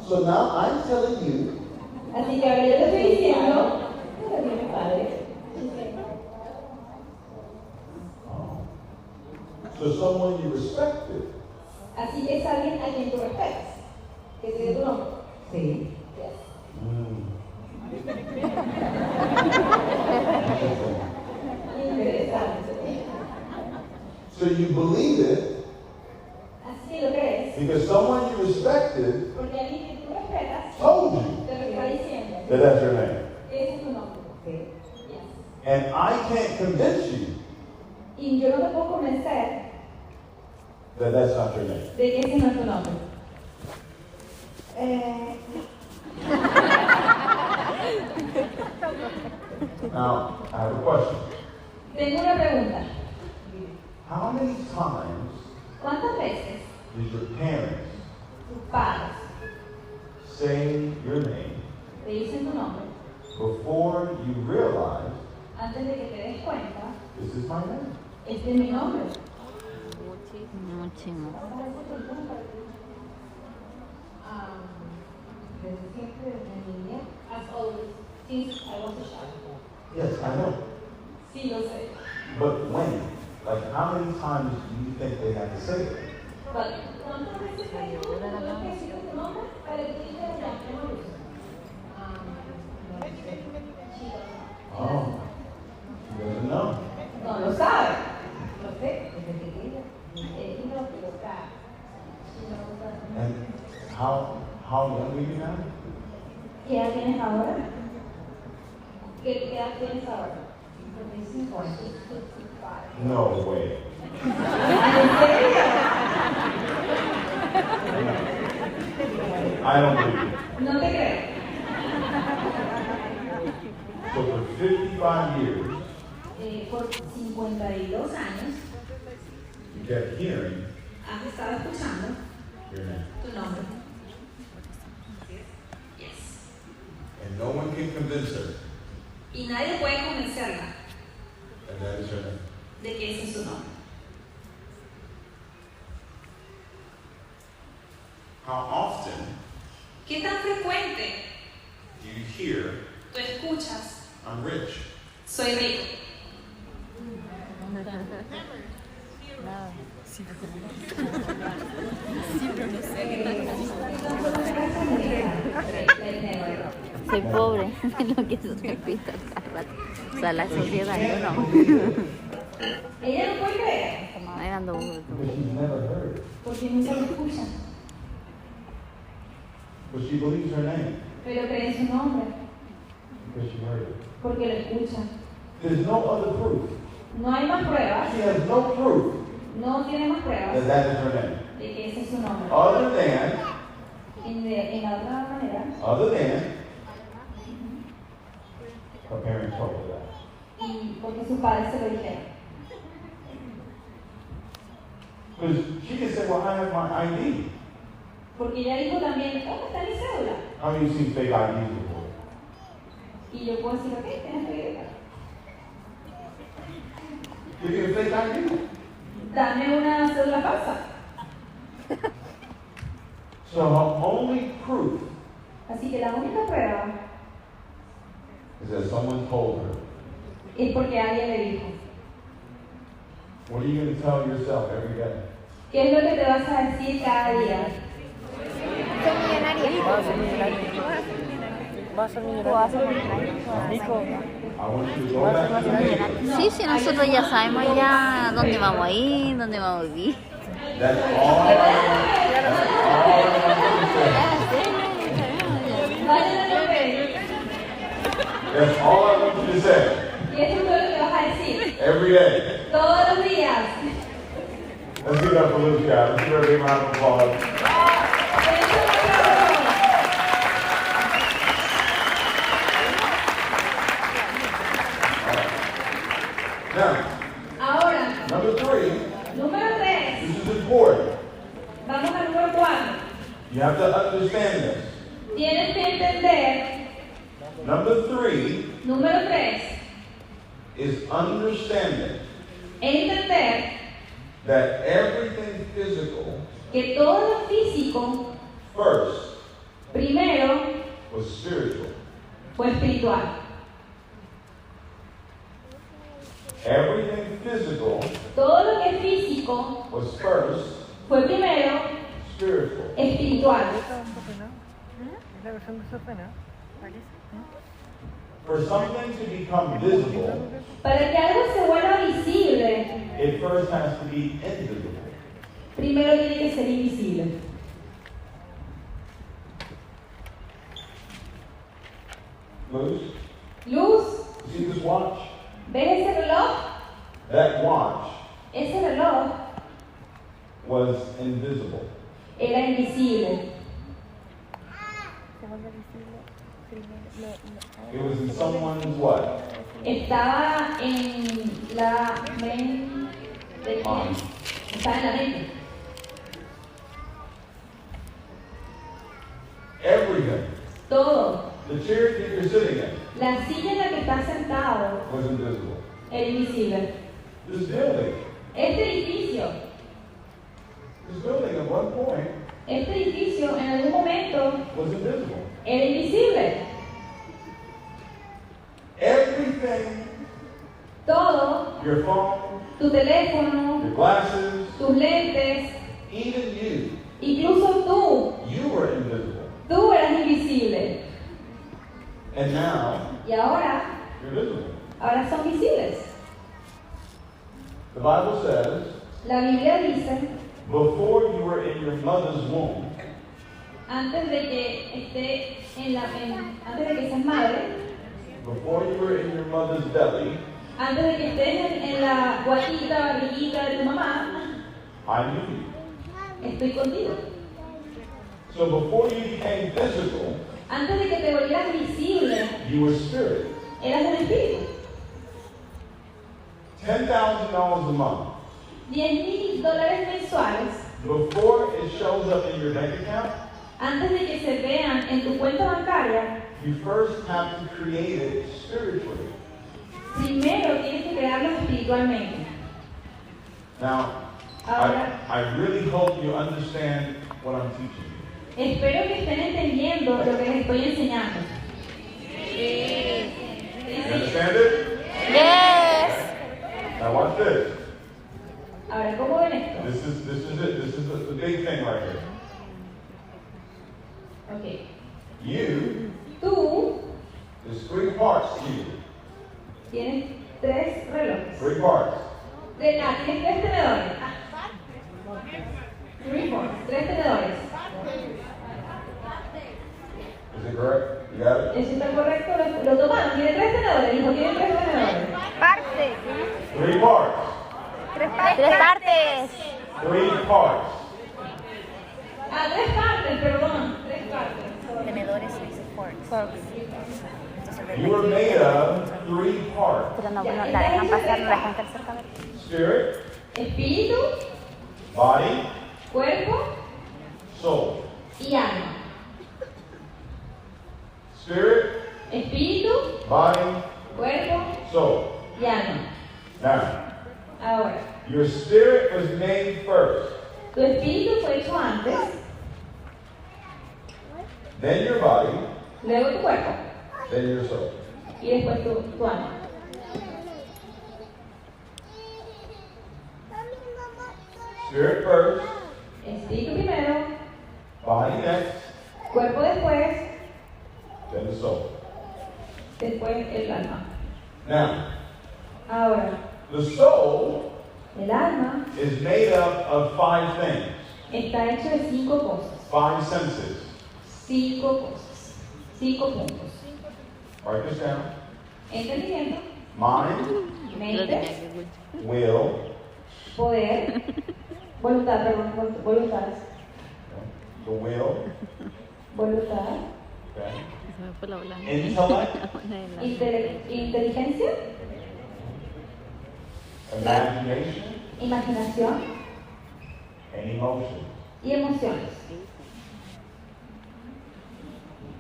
So now I'm telling you. Así que ahora yo te estoy diciendo, mi padre. So someone you respected. Así es alguien a quien tú respetas. ¿Que te dé tu nombre? Sí. Interesante. So you believe it. Así lo crees. Because someone you respected Porque alguien que tú respetas told you te lo está diciendo. that that's your name. Ese es tu nombre. Sí. Yes. And I can't convince you Y yo no te puedo convencer that that's not your name. de que ese no es tu nombre. Now, I have a question. Tengo una pregunta. How many times ¿Cuántas veces did your parents tus padres say your name te dicen tu nombre before you realized antes de que te des cuenta, this is my name? este es mi nombre? Muchísimo. Desde siempre, desde niña. As always, since I was a child. Yes, I know. Sí, lo sé. But when? Like, how many times do you think they have to say it? Vale. ¿Cuántas veces te tú que decir tu nombre para que tú digas ya, qué no lo sé? Oh, she doesn't know. No lo sabe. Lo sé, desde pequeña. Y no, pero está. And how young are you now? ¿Qué edad tienes ahora? ¿Qué edad tienes ahora? 55 años. No way. I don't believe it. No te creo. So for 55 years, Por 52 años you kept hearing has estado escuchando your name. tu nombre. Yes. And no one can convince her Y nadie puede convencerla that that is her name. de que ese es su nombre. How often ¿Qué tan frecuente do you hear, tú escuchas, I'm rich? soy rico? Soy pobre, es lo que se repite cada rato. O sea, la sociedad, yo no. Ella no puede creer Ahí ando burro. Because she's never heard it. porque nunca lo escucha, But she believes her name pero cree en su nombre because she heard it. porque lo escucha. There's no other proof. No hay más pruebas, She has no proof no tiene más pruebas that that is her name. de que ese es su nombre. Other than En la otra manera, her parents told her that. y porque sus padres se lo dijeron. Because she can say, well, I have my ID. Porque ella dijo también, ¿dónde está mi cédula? How many of you seen fake IDs before? Y yo puedo decir, ok, tienes que ir. You get a fake ID. Dame una cédula falsa. So her only proof Así que la única prueba is that someone told her. es porque alguien le dijo. What are you going to tell yourself every day? ¿Qué es lo que te vas a decir cada día? Soy millonaria. Vas a ser millonario. I want you to go back to me. Sí, sí, nosotros ya sabemos ya dónde vamos a ir, dónde vamos a vivir. That's all I That's all I want you to say. Y eso es todo lo que vas a decir. Every day. Todos los días. Let's give it up for Lucia. Let's give her a big round of applause. Now, Ahora, number 3, número 3. this is important. Vamos al número 4. You have to understand this. Tienes que entender. Number 3 Número 3. is understanding Entender that everything physical que todo lo físico, first primero, was spiritual. fue espiritual. Everything physical Todo lo que es físico was first fue primero spiritual. espiritual. For something to become visible, Para que algo se vuelva visible, it first has to be invisible. primero tiene que ser invisible. Luz, Luz, you see this watch? ¿ves ese reloj? That watch Ese reloj was invisible. era invisible. It was in someone's what? Estaba en la mente. ¿De quién? Estaba en la mente. Everything. Todo. The chair that you're sitting in La silla en la que estás sentado was invisible. era invisible. This building at one point Este edificio en algún momento was invisible. era invisible. Everything, Todo, your phone, tu teléfono, your glasses, tus lentes, even you, incluso you were invisible. tú eras invisible. And now, Y ahora you're visible. son visibles. The Bible says, La Biblia dice, before you were in your mother's womb, antes de que antes de que seas madre, before you were in your mother's belly, antes de que estés en la guatita, barriguita de tu mamá, I knew you. estoy contigo. So before you became physical, Antes de que te volvieras visible, you were spirit. eras un espíritu. $10,000 a month. $10,000 mensuales, Before it shows up in your bank account, antes de que se vean en tu cuenta bancaria, you first have to create it spiritually. primero tienes que crearlo espiritualmente. Now, Ahora, I really hope you understand what I'm teaching you. espero que estén entendiendo lo que les estoy enseñando. You understand it? Yes. Now watch this. Ahora, ¿cómo ven esto? This is it. This is the big thing right here. Ok. Tú, Tú there's 3 parts to you. tienes 3 relojes. 3 parts. Tienes 3 tenedores. 3 tenedores. Is it correct? You got it? ¿Eso está correcto? Lo tomaron. Tiene 3 tenedores. Dijo, tiene 3 tenedores. Parte. 3 parts. Tres partes. 3 partes. 3 parts. 3 partes, perdón. 3 partes. Tenedores se dice forks. You were made of 3 parts. Pero no, la dejan pasar, no la dejan estar cerca de él. Spirit, Espíritu, body, cuerpo soul. y alma. Spirit, Espíritu, body, cuerpo soul. y alma. Now, Ahora, your spirit was made first. tu espíritu fue hecho antes, Then your body, luego tu cuerpo then your soul. y después tu alma. Spirit first, Espíritu primero, body next, cuerpo después, then the soul. después el alma. Now, Ahora, the soul el alma is made up of 5 things, está hecho de 5 cosas. 5 senses. 5 cosas. 5 puntos. Write this down. Entendimiento, Mind, mente, will, poder, voluntad, perdón, voluntades. the will, Voluntad, okay. Intellect, inteligencia, imagination, imaginación and emotion. y emociones.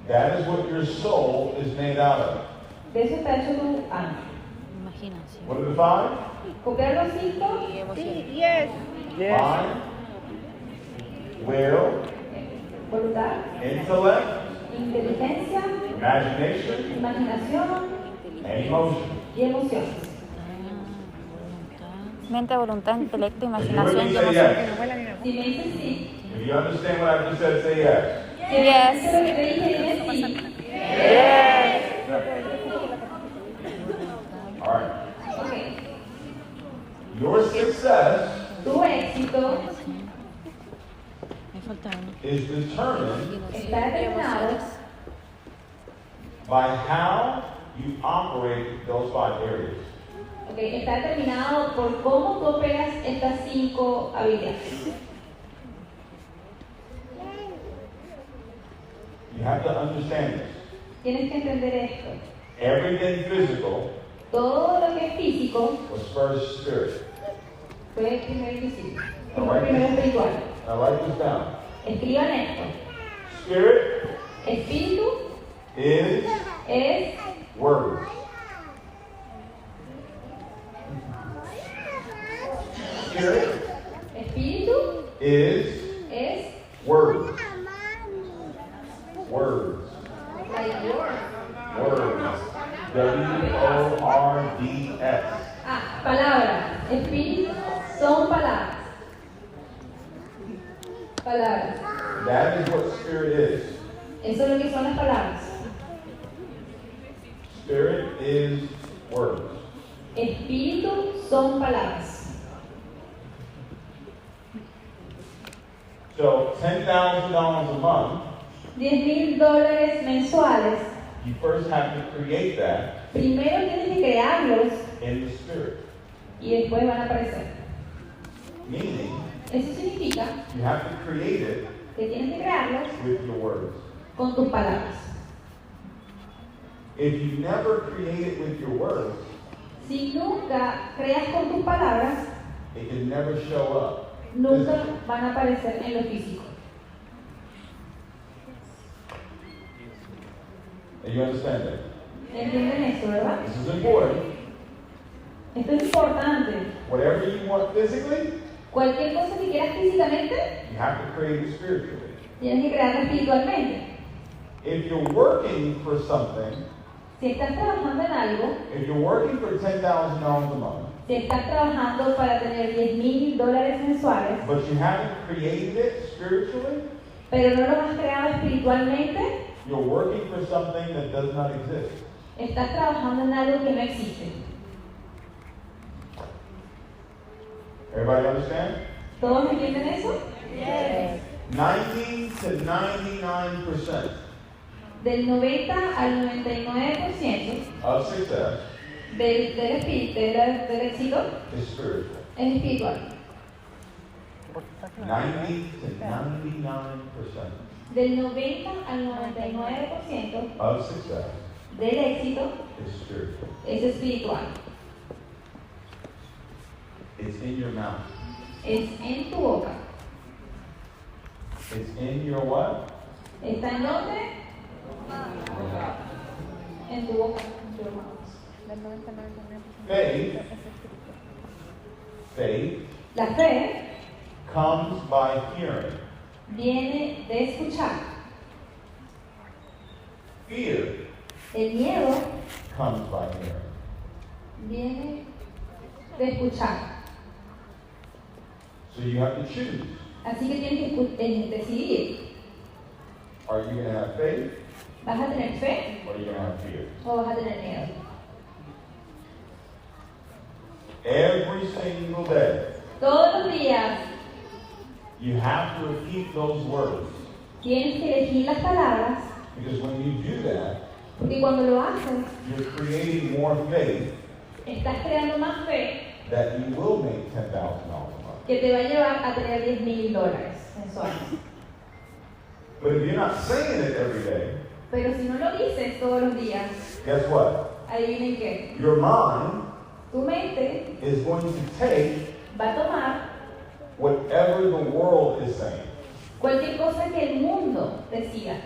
That is what your soul is made out of. De eso está hecho tu alma. Imaginación. What are the five? ¿Copiar los 5? Mind, will, Voluntad, intellect, inteligencia, imagination, imaginación and emotion. y emociones. Mente, voluntad, intelecto, If you imaginación y say emoción. yes. Si me dices sí, If you understand what I just said, say yes. si entiendes lo que te dije, dime sí. All right. Ok. Your success Tu éxito Me faltaron. is determined está determinado by how you operate those five areas. okay, está determinado por cómo tú operas estas 5 habilidades. You have to understand this. Tienes que entender esto. Everything physical Todo lo que es físico was first spirit. fue primero invisible, fue primero espiritual. Now write this down. Escriban esto. Spirit Espíritu is es words. Spirit espíritu is es words. Words. like word. Words. W-O-R-D-S. Palabras. Espíritu son palabras. Palabras. That is what spirit is. Eso es lo que son las palabras. Spirit is words. Espíritu son palabras. So $10,000 a month, $10,000 mensuales. you first have to create that Primero tienes que crearlos in the spirit. y después van a aparecer. Meaning, Eso significa you have to create it que tienes que crearlos with your words. con tus palabras. If you never create it with your words, Si nunca creas con tus palabras, it can never show up. nunca van a aparecer en lo físico. And you understand that? ¿Entienden esto, verdad? This is important. Esto es importante. Whatever you want physically, Cualquier cosa que quieras físicamente, you have to create it spiritually. tienes que crearla espiritualmente. If you're working for something, Si estás trabajando en algo, if you're working for $10,000 a month, si estás trabajando para tener $10,000 mensuales, but you haven't created it spiritually, pero no lo has creado espiritualmente, you're working for something that does not exist. estás trabajando en algo que no existe. Everybody understand? ¿Todos entienden eso? 90 to 99% Del 90 al 99% of success del del éxito is spiritual. es espiritual. 90 to 99% Del 90 al 99% of success del éxito is spiritual. es espiritual. It's in your mouth. Es en tu boca. It's in your what? ¿Está en dónde? En tu boca. Faith La fe comes by hearing. viene de escuchar. Fear El miedo comes by hearing. viene de escuchar. So you have to choose. Así que tienes que decidir. Are you going to have faith ¿Vas a tener fe or are you going to have fear? o vas a tener miedo? Every single day, Todos los días you have to repeat those words. tienes que elegir las palabras, Because when you do that, porque cuando lo haces, you're creating more faith estás creando más fe that you will make $10,000 a month. que te va a llevar a tener $10,000 mensuales. But if you're not saying it every day, Pero si no lo dices todos los días, guess what? adivinen qué. Your mind Tu mente is going to take va a tomar whatever the world is saying, cualquier cosa que el mundo decida,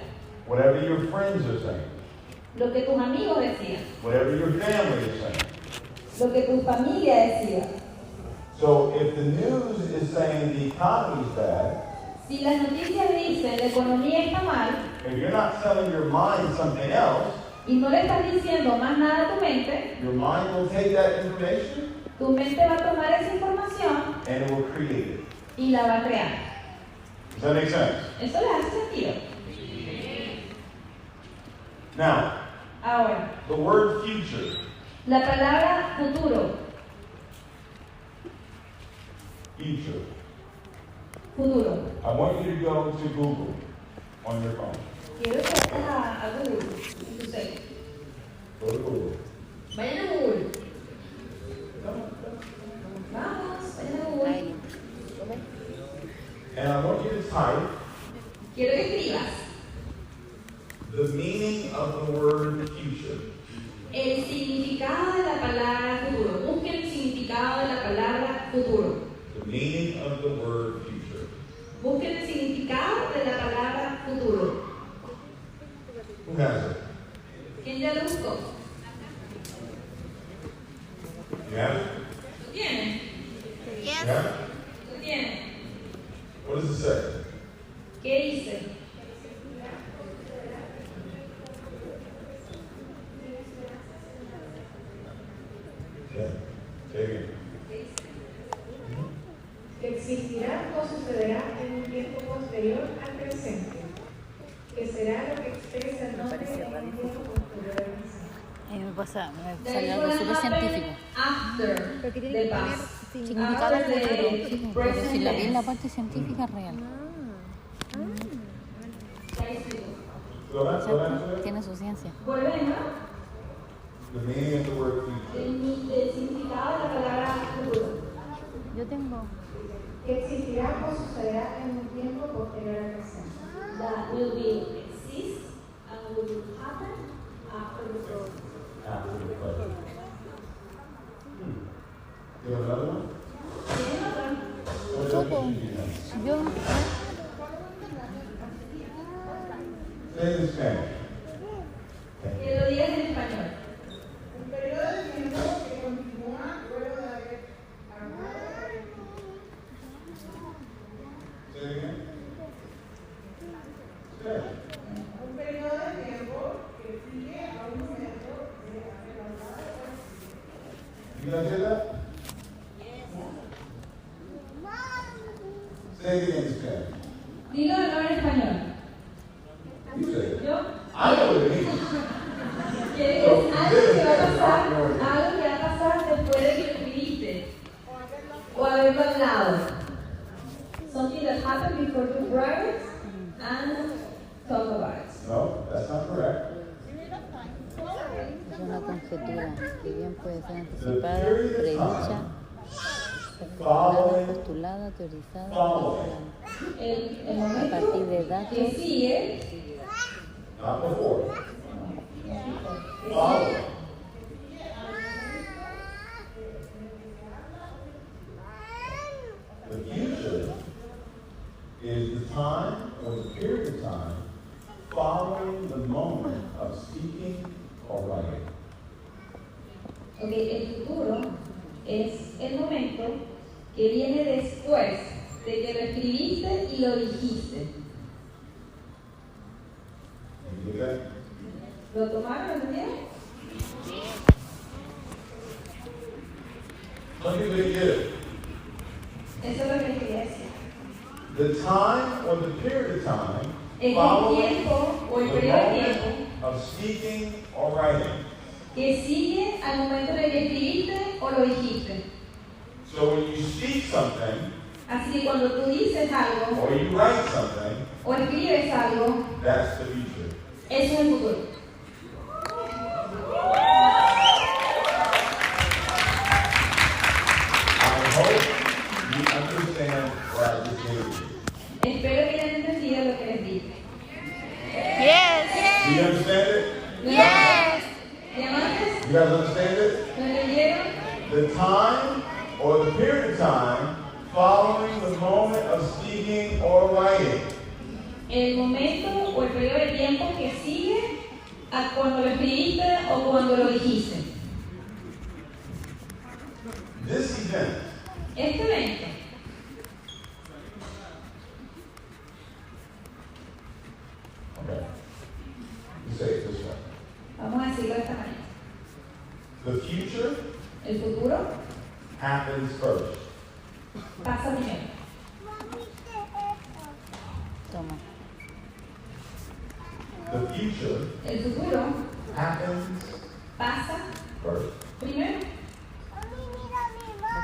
whatever your friends are saying, lo que tus amigos decían, whatever your family is saying. lo que tu familia decía. So if the news is saying the economy is bad, Si las noticias dicen la economía está mal if you're not telling your mind something else, y no le estás diciendo más nada a tu mente, your mind will take that information tu mente va a tomar esa información and it will create it. y la va a crear. Does that make sense? ¿Eso les hace sentido? Now, Ahora, the word future. la palabra futuro, Future. futuro. I want you to go to Google on your phone. Quiero que vayas a Google, en tu cel. Go to Google. Vayan a Google. Vamos, vayan a Google. And I want you to type Quiero que escribas the meaning of the word future. el significado de la palabra futuro. Busquen el significado de la palabra futuro. The meaning of the word future. Busquen el significado de la palabra futuro. Who has it? ¿Quién ya lo buscó? You have it? ¿Lo tiene? You have it? ¿Lo tiene? What does it say? ¿Qué dice? Okay. Say it again. Que existirá o sucederá en un tiempo posterior al presente, que será lo que expresa el nombre en un tiempo posterior al presente. A mí me pasa, me De sale ahí algo por súper ejemplo, científico. After the past. Significado After del futuro, the sí, pero present si la vi en la tense. parte científica es real. Está escrito. Go back to ¿Cierto? it. Tiene su ciencia. Vuelve, ¿no? The meaning of the word future. El significado de la palabra futuro. Yo tengo. Que existirá o sucederá en un tiempo posterior al presente. That will be exist and will happen after the present. After the present. You have another one? ¿Tienen otra? What Yo, definition do you have? yo, Say it in Spanish. Que lo digas en español. Un periodo de tiempo que continúa luego de haber armado. Say it again. Say it. Un periodo de tiempo que sigue a un momento de haber armado. You guys hear that? Say it again in Spanish. Dilo de nuevo en español. You say it. ¿Yo? I know what it means. Que es algo que va a pasar, algo que va a pasar después de que lo escribiste o haberlo hablado. Something that happened before you write it and talk about it. No, that's not correct. es una conjetura que bien puede ser The anticipada, period of predicha, time perfeccionada, postulada, teorizada, following, El a momento partir de datos que sigue, not before, following. The future is the time or the period of time following the moment of speaking or writing. ok, el futuro es el momento que viene después de que lo escribiste y lo dijiste. You get that? ¿Lo tomaron? ¿Lo entendieron? Some people didn't get it. Eso es lo que quería decir. The time or the period of time Es el following tiempo o el the periodo de tiempo moment of speaking or writing. que sigue al momento en el que escribiste o lo dijiste. So when you speak something Así que cuando tú dices algo or you write something, o escribes algo, that's the future. eso es el futuro. I hope you understand what I just gave you. Espero que hayan entendido lo que les dije. Do you understand it? Yes. ¿Diamantes? You guys understand it? ¿Lo entendieron? The time or the period of time following the moment of speaking or writing. El momento o el periodo de tiempo que sigue a cuando lo escribiste o cuando lo dijiste. This event Este evento okay. You say it this way. vamos a decirlo de esta manera. The future El futuro happens first. pasa primero. Toma. The future El futuro happens pasa first. primero. ¿Por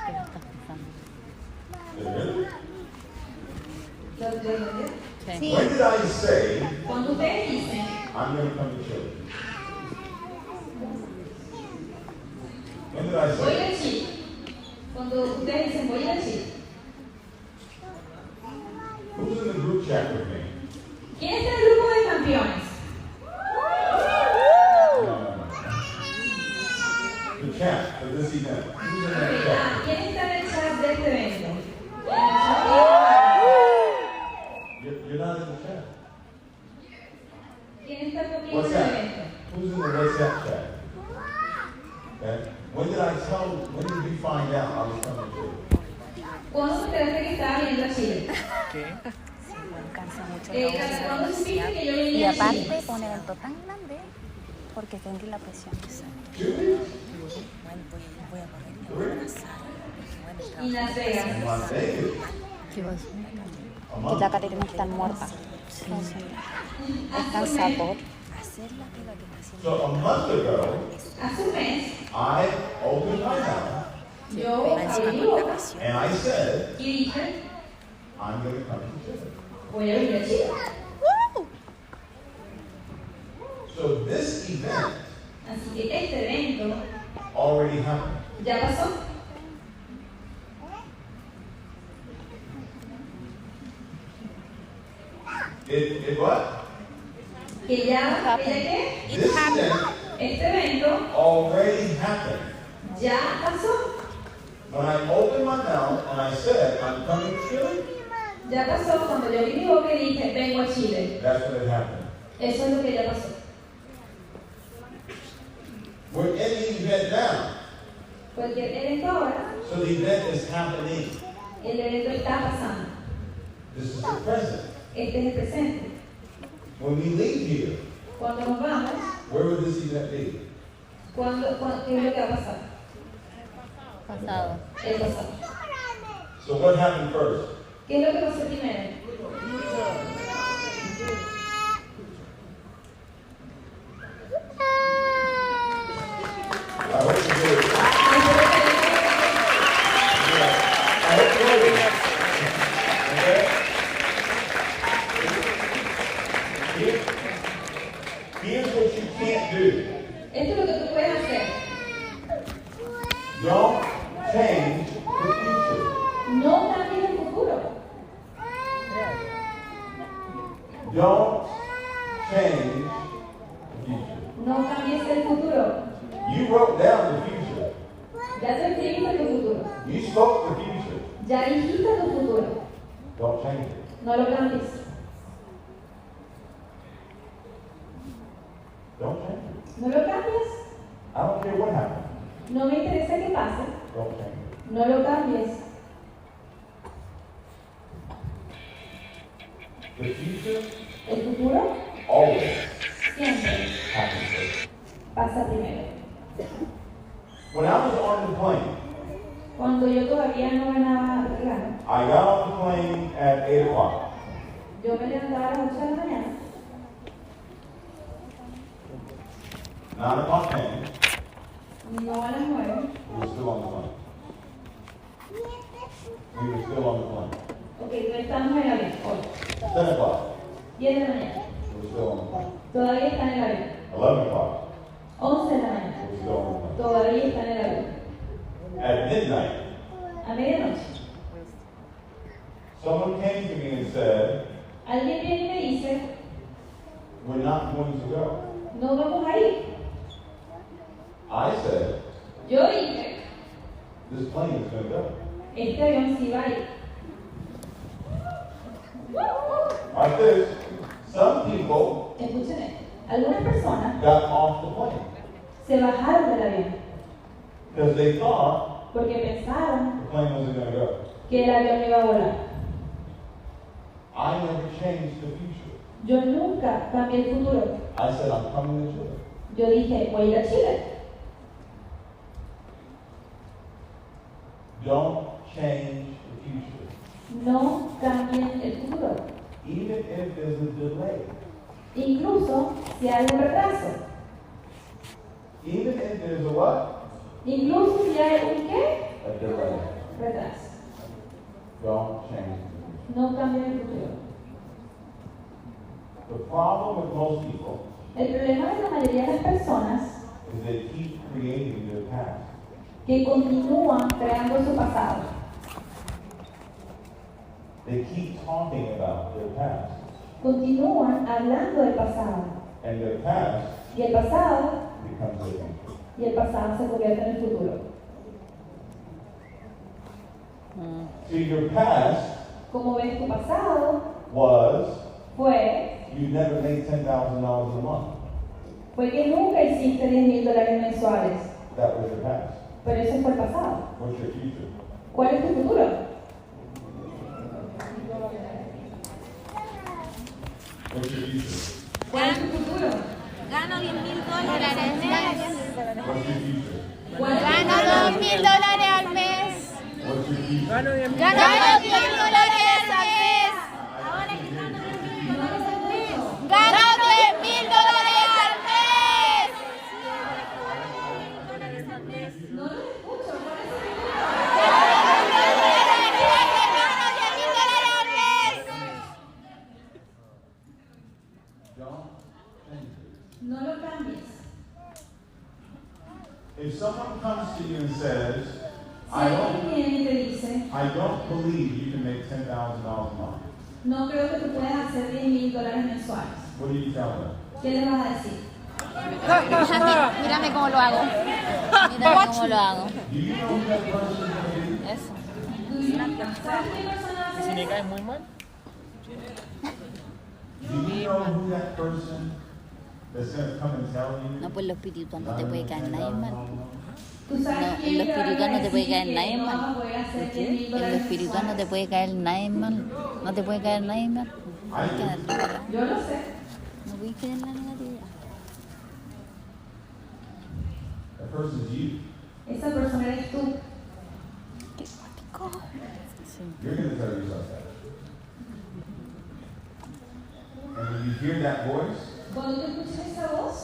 qué lo estás pensando? Really? ¿Lo entendió? Sí. When did I say Cuando ustedes dicen, I'm going to come to Chile? When did I voy say? a Chile. Cuando ustedes dicen, voy a Chile. Who's in the group chat with me? ¿Quién está en el grupo de campeones? No. The chat for this event. Who's in that chat? ¿Quién está en el chat de este evento? You're not in the chat. ¿Quién está conmigo What's en el that? evento? Who's in the WhatsApp chat? Okay. When did you find out I was coming to Chile? ¿Cuándo te enteraste que estaba viniendo a Chile? Cansa mucho ¿Cuándo supiste que yo y venía a aparte Chile? un evento tan grande porque tendré la presión de ser. 2 weeks? Bueno, voy a poder ir a abrazar. Y Las Vegas. In Las Vegas? ¿Qué vas? A Que month? la Katherine está muerta. Descansa por hacer la pega que está haciendo. So a month ago, Hace un mes, I opened my mouth yo abrí mi boca and I said, y dije, I'm going to come to Chile. voy a venir a Chile. So this event Así que este evento already happened. ya pasó. It what? Que ya, ¿qué? This event Este evento already happened. ya pasó. When I opened my mouth and I said, I'm coming to Chile, Ya pasó cuando yo abrí mi boca y dije, vengo a Chile. that's when it happened. Eso es lo que ya pasó. We're in the event now. Porque el evento ahora, So the event is happening. el evento está pasando. This is the present. Este es el presente. When we leave here, Cuando nos vamos, where would this event be? ¿qué es lo que va a pasar? Pasado. El pasado. So what happened first? ¿Qué es lo que pasó primero? I hope you did it. I hope you did it. Okay? Here's what you can't do. Esto es lo que tú puedes hacer. Don't change the future. No cambies el futuro. Don't change the future. No cambies el futuro. You wrote down the future. Ya te escribiste tu futuro. You spoke the future. Ya dijiste tu futuro. Don't change it. No lo cambies. Don't change it. No lo cambies. I don't care what happens. No me interesa que pase. Don't change it. No lo cambies. The future El futuro always siempre happens first. pasa primero. When I was on the plane, Cuando yo todavía no ganaba regalo, I got on the plane at 8 o'clock. yo me levantaba a las 8 de la mañana. 9 o'clock came. No a las 9. We were still on the plane. We were still on the plane. Ok, no estamos en el avión. Hoy. 10 o'clock. 10 de la mañana. We were still on the plane. Todavía está en el avión. 11 o'clock. 11 de la mañana. We were still on the plane. Todavía está en el avión. At midnight, A medianoche. someone came to me and said, Alguien viene y me dice, we're not going to go. no vamos a ir. I said, Yo dije, This plane is going to go. Este avión sí va a ir. Like this, some people Escuchen esto. Algunas personas got off the plane se bajaron del avión because they thought porque pensaron the plane wasn't going to go. que el avión no iba a volar. I never changed the future. Yo nunca cambié el futuro. I said, I'm coming to Chile. Yo dije, voy a ir a Chile. Don't change the future. No cambien el futuro. Even if there's a delay. Incluso si hay un retraso. Even if there's a what? Incluso si hay un qué? A delay. Retraso. Don't change the future. No cambien el futuro. The problem with most people El problema de la mayoría de las personas is they keep creating their past. que continúan creando su pasado. They keep talking about their past. Continúan hablando del pasado. And their past Y el pasado, becomes their future. y el pasado se convierte en el futuro. See, your past Como ves, tu pasado was fue you never made $10,000 a month. que nunca hiciste $10,000 mensuales. That was your past. Pero eso fue el pasado. What's your future? ¿Cuál es tu futuro? What's your future? ¿Cuál es tu futuro? Gano $10,000 al mes. What's your future? ¿Cuál es tu Gano futuro? $2,000 al mes. What's your future? Gano $10,000 al mes. Gano $10,000 al mes. No lo escucho. ¿Cuál es tu futuro? Gano $10,000 al mes. Don't change it. No lo cambies. If someone comes to you and says, Si alguien viene y te dice, I don't believe you can make $10,000 a month, no creo que tú puedas hacer $10,000 mensuales, what do you tell them? ¿qué le vas a decir? Mírame cómo lo hago. Mira cómo lo hago. Do you know who that person is going to be? Eso. ¿Sabes qué persona va a hacer eso? caes muy mal. Do you know who that person that's going to come and tell you? No, pues los espiritual no te puede caer nadie mal. ¿Tú sabes No, quién en lo te va a espiritual no te puede decir caer que nadie no mal. vas a poder hacer En lo $10,000 espiritual no te puede caer nadie mal. No te puede caer nadie mal. No puedes quedar Yo lo sé. no puedes quedar en la negatividad. That person is you. Esa persona eres tú. Sí. You're going to tell yourself that. And when you hear that voice, Cuando tú escuches esa voz,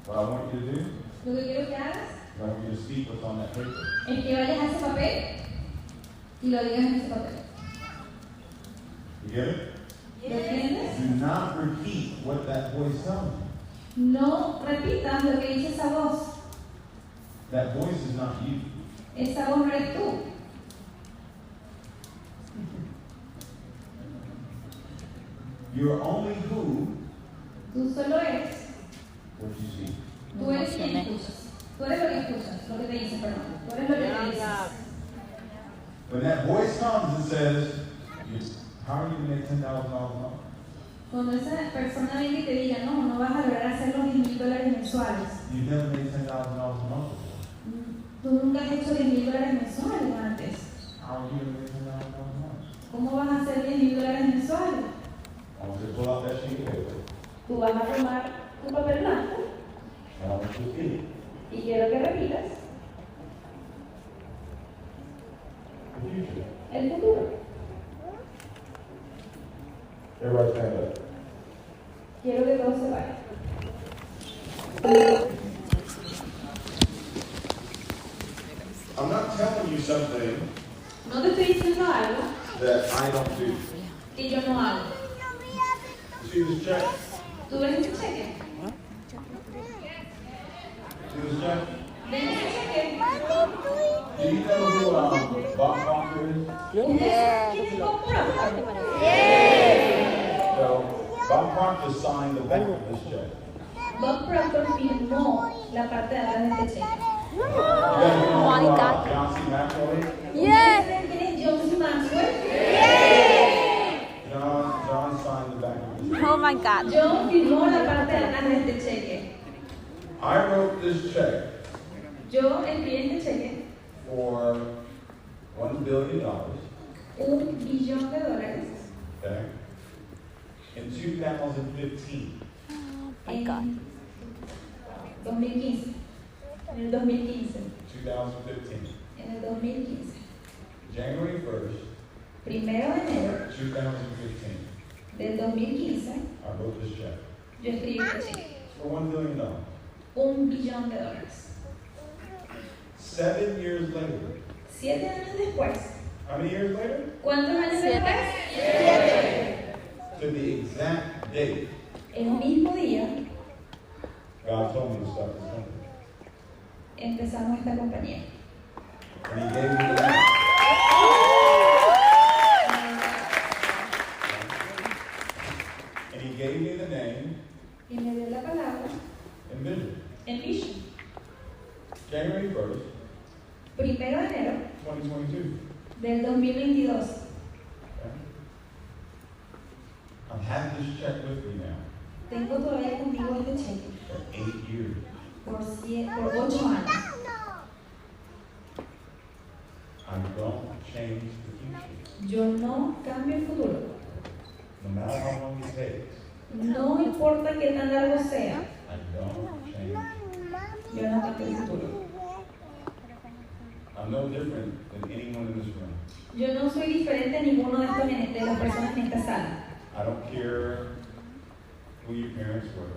what I want you to do, lo que quiero que hagas I want you to speak what's on that paper. es que vayas a ese papel y lo digas en ese papel. You get it? ¿Lo entiendes? Do not repeat what that voice tells you. No repitas lo que dice esa voz. That voice is not you. Esa voz no eres tú. You're only who Tú solo eres. what you see. Tú eres quien escuchas. Tú eres lo que escuchas, lo que te dicen, perdón. Tú eres lo que te dices. When that voice comes and says, how are you going to make $10,000 a month? Cuando esa persona venga y te diga, no, no vas a lograr hacer los $10,000 mensuales. You've never made $10,000 a month before. Tú nunca has hecho $10,000 mensuales antes. How are you going to make $10,000 a month? ¿Cómo vas a hacer $10,000 mensuales? I want you to pull out that sheet of paper. Tú vas a tomar tu papel blanco And I want you to speak. y quiero que repitas The future. el futuro. Everybody stand up. Quiero que todos se vayan. I'm not telling you something No te estoy diciendo algo that I don't do. que yo no hago. You see this check? ¿Tú ves ese cheque? See this check? ¿Ves ese cheque? Do you know who Bob Proctor is? ¿Quién es Bob Proctor? So, Bob Proctor signed the back of this check. Bob Proctor firmó la parte de atrás de este cheque. Oh my God. Yes. ¿Quién es John C. Maxwell? John signed the back of this. Oh my God. John firmó la parte de atrás de este cheque. I wrote this check Yo escribí este cheque for $1 billion, $1 billón. okay, in 2015. My God. En 2015. En el 2015. 2015. En el 2015. January 1st, Primero de enero 2015. del 2015, I wrote this check yo escribí este cheque. for $1 billion. $1 billón. 7 years later. 7 años después. How many years later? ¿Cuántos años 7. después? 7. To the exact date, El mismo día God told me to start this company. empezamos esta compañía. And He gave me the name. And He gave me the name Y me dio la palabra Envision. Envision. January 1st, Primero de enero 2022. del 2022. Okay? I've had this check with me now Tengo todavía conmigo este cheque for 8 years. por 8 años. I don't change the future. Yo no cambio el futuro. No matter how long it takes, No importa qué tan largo sea, I don't change. yo no cambio el futuro. I'm no different than anyone in this room. Yo no soy diferente a ninguno de las personas en esta sala. I don't care who your parents were.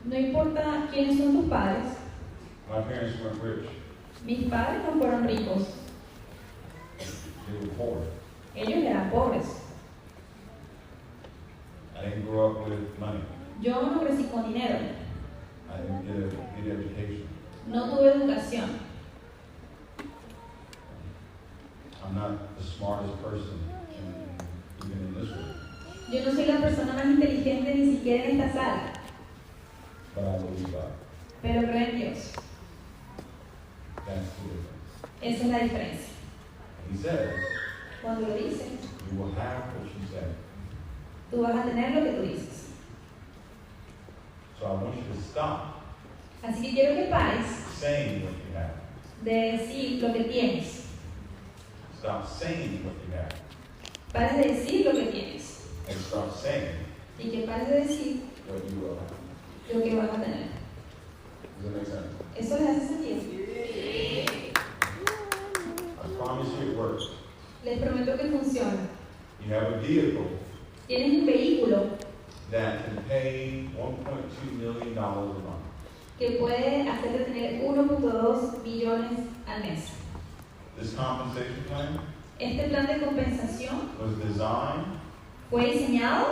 No importa quiénes son tus padres. My parents weren't rich. Mis padres no fueron ricos. They were poor. Ellos eran pobres. I didn't grow up with money. Yo no crecí con dinero. I didn't get education. No tuve educación. I'm not the smartest person even in this room. Yo no soy la persona más inteligente ni siquiera en esta sala. But I believe God. Pero creo en Dios. That's the difference. Esa es la diferencia. He says, Cuando lo dice, you will have what you say. tú vas a tener lo que tú dices. So I want you to stop Así que quiero que pares saying what you have. de decir lo que tienes. Stop saying what you have. Pares de decir lo que tienes. And start saying Y que pares de decir what you will have. lo que vas a tener. Does that make sense? ¿Eso les hace sentido? I promise you it works. Les prometo que funciona. You have a vehicle Tienes un vehículo that can pay $1.2 million a month. que puede hacerte tener 1.2 millones al mes. This compensation plan Este plan de compensación was designed fue diseñado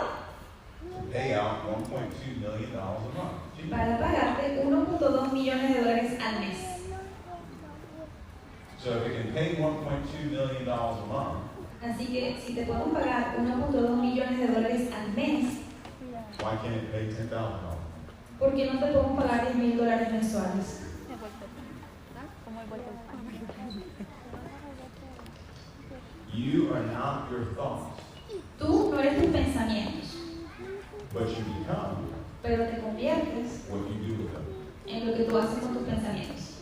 to pay out $1.2 million a month. para pagarte 1.2 millones de dólares al mes. So if it can pay $1.2 million a month, Así que si te podemos pagar 1.2 millones de dólares al mes, why can't it pay $10,000? ¿por qué no te podemos pagar $10,000 mensuales? You are not your thoughts, Tú no eres tus pensamientos, but you become pero te conviertes what you do with them. en lo que tú haces con tus pensamientos.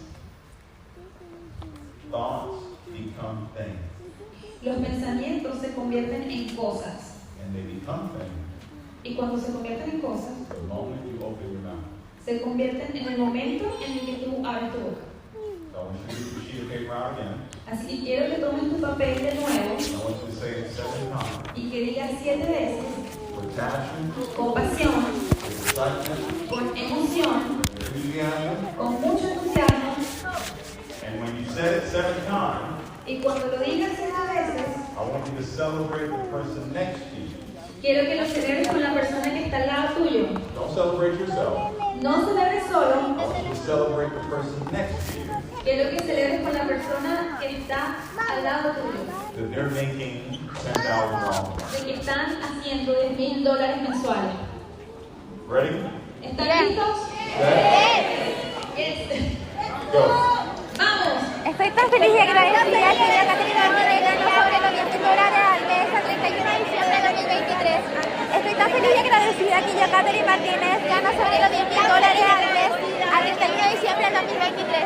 Thoughts become things, Los pensamientos se convierten en cosas. and they become things Y cuando se convierten en cosas, the moment you open your mouth. se convierten en el momento en el que tú abres tu boca. So I want you to get your sheet of paper out again. Así que quiero que tomes tu papel de nuevo I want you to say it 7 times y que digas 7 veces with passion, con pasión, with excitement, con emoción, with enthusiasm. con mucho entusiasmo. And when you say it 7 times, Y cuando lo digas 7 veces, I want you to celebrate the person next to you. quiero que lo celebres con la persona que está al lado tuyo. Don't celebrate yourself. No celebres solo, I want you to celebrate the person next to you. quiero que celebres con la persona que está al lado tuyo. That they're making $10,000. De que están haciendo $10,000 mensuales. Ready? ¿Están listos? Set. Yes. Go. Estoy tan feliz y agradecida que yo, Katherine Martínez, gano sobre los $10.000 al mes a 31 de diciembre de 2023. Estoy tan feliz y agradecida que yo, Katherine Martínez, gano sobre los $10.000 al mes a 31 de diciembre de 2023.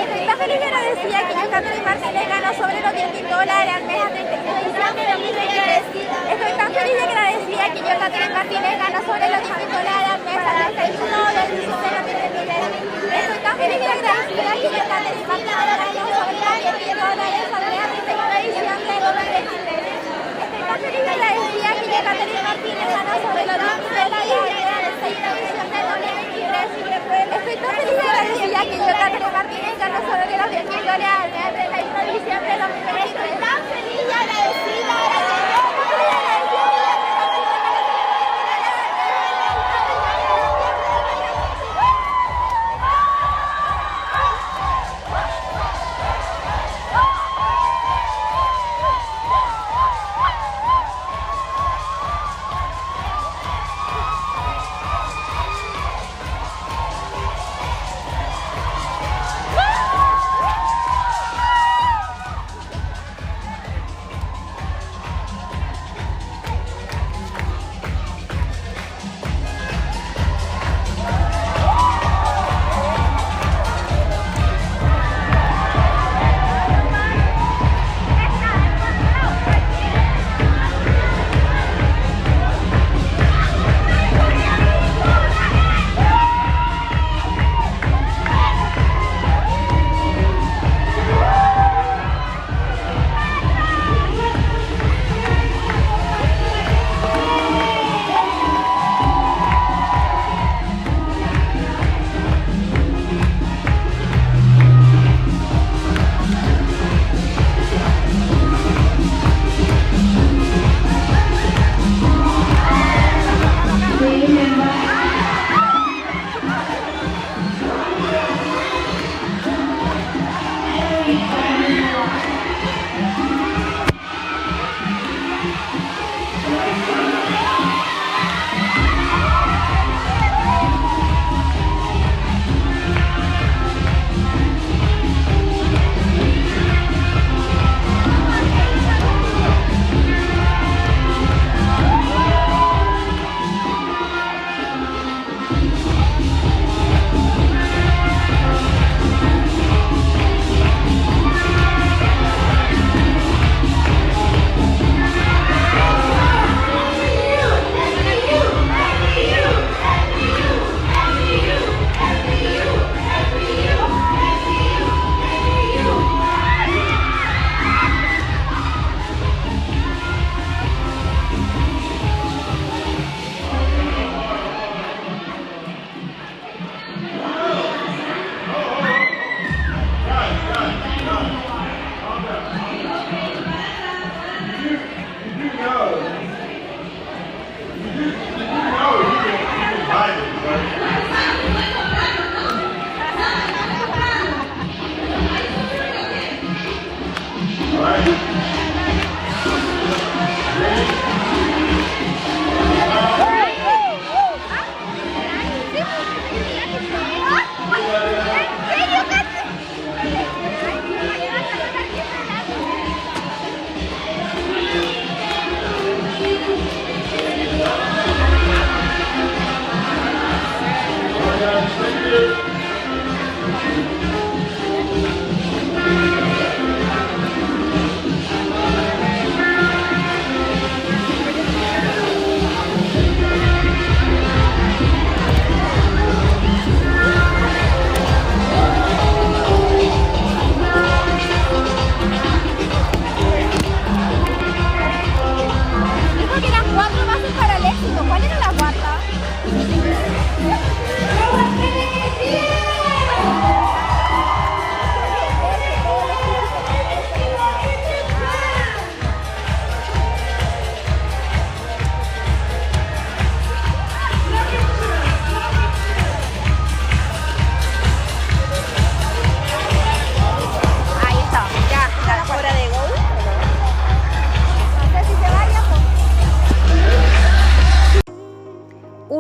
Estoy tan feliz y agradecida que yo, Katherine Martínez, gano sobre los $10.000 al mes a 31 de diciembre de 2023. Estoy tan feliz y agradecida que yo, Katherine Martínez, gano sobre los $10.000 al mes a 31 de diciembre de 2023. Estoy tan feliz y agradecida que yo, Katherine Martínez, gano sobre los $10.000 al mes a 31 de diciembre de 2023. Estoy tan feliz y agradecida que yo, Katherine Martínez, gano sobre los $10.000 al mes a 31 de diciembre de 2023. Estoy tan feliz y agradecida que yo, Katherine Martínez, gano sobre los $10.000 al mes a 31 de diciembre de 2023. Estoy tan feliz y agradecida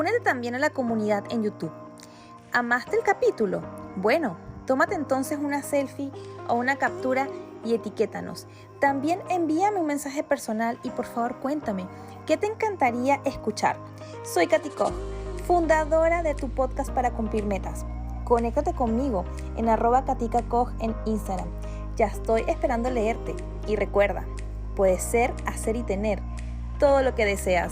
Únete también a la comunidad en YouTube. ¿Amaste el capítulo? Bueno, Tómate entonces una selfie o una captura y etiquétanos. También envíame un mensaje personal y por favor cuéntame, ¿qué te encantaría escuchar? Soy Katherine Koch, fundadora de tu podcast para cumplir metas. Conéctate conmigo en @KatikaKoch en Instagram. Ya estoy esperando leerte. Y recuerda, puedes ser, hacer y tener todo lo que deseas.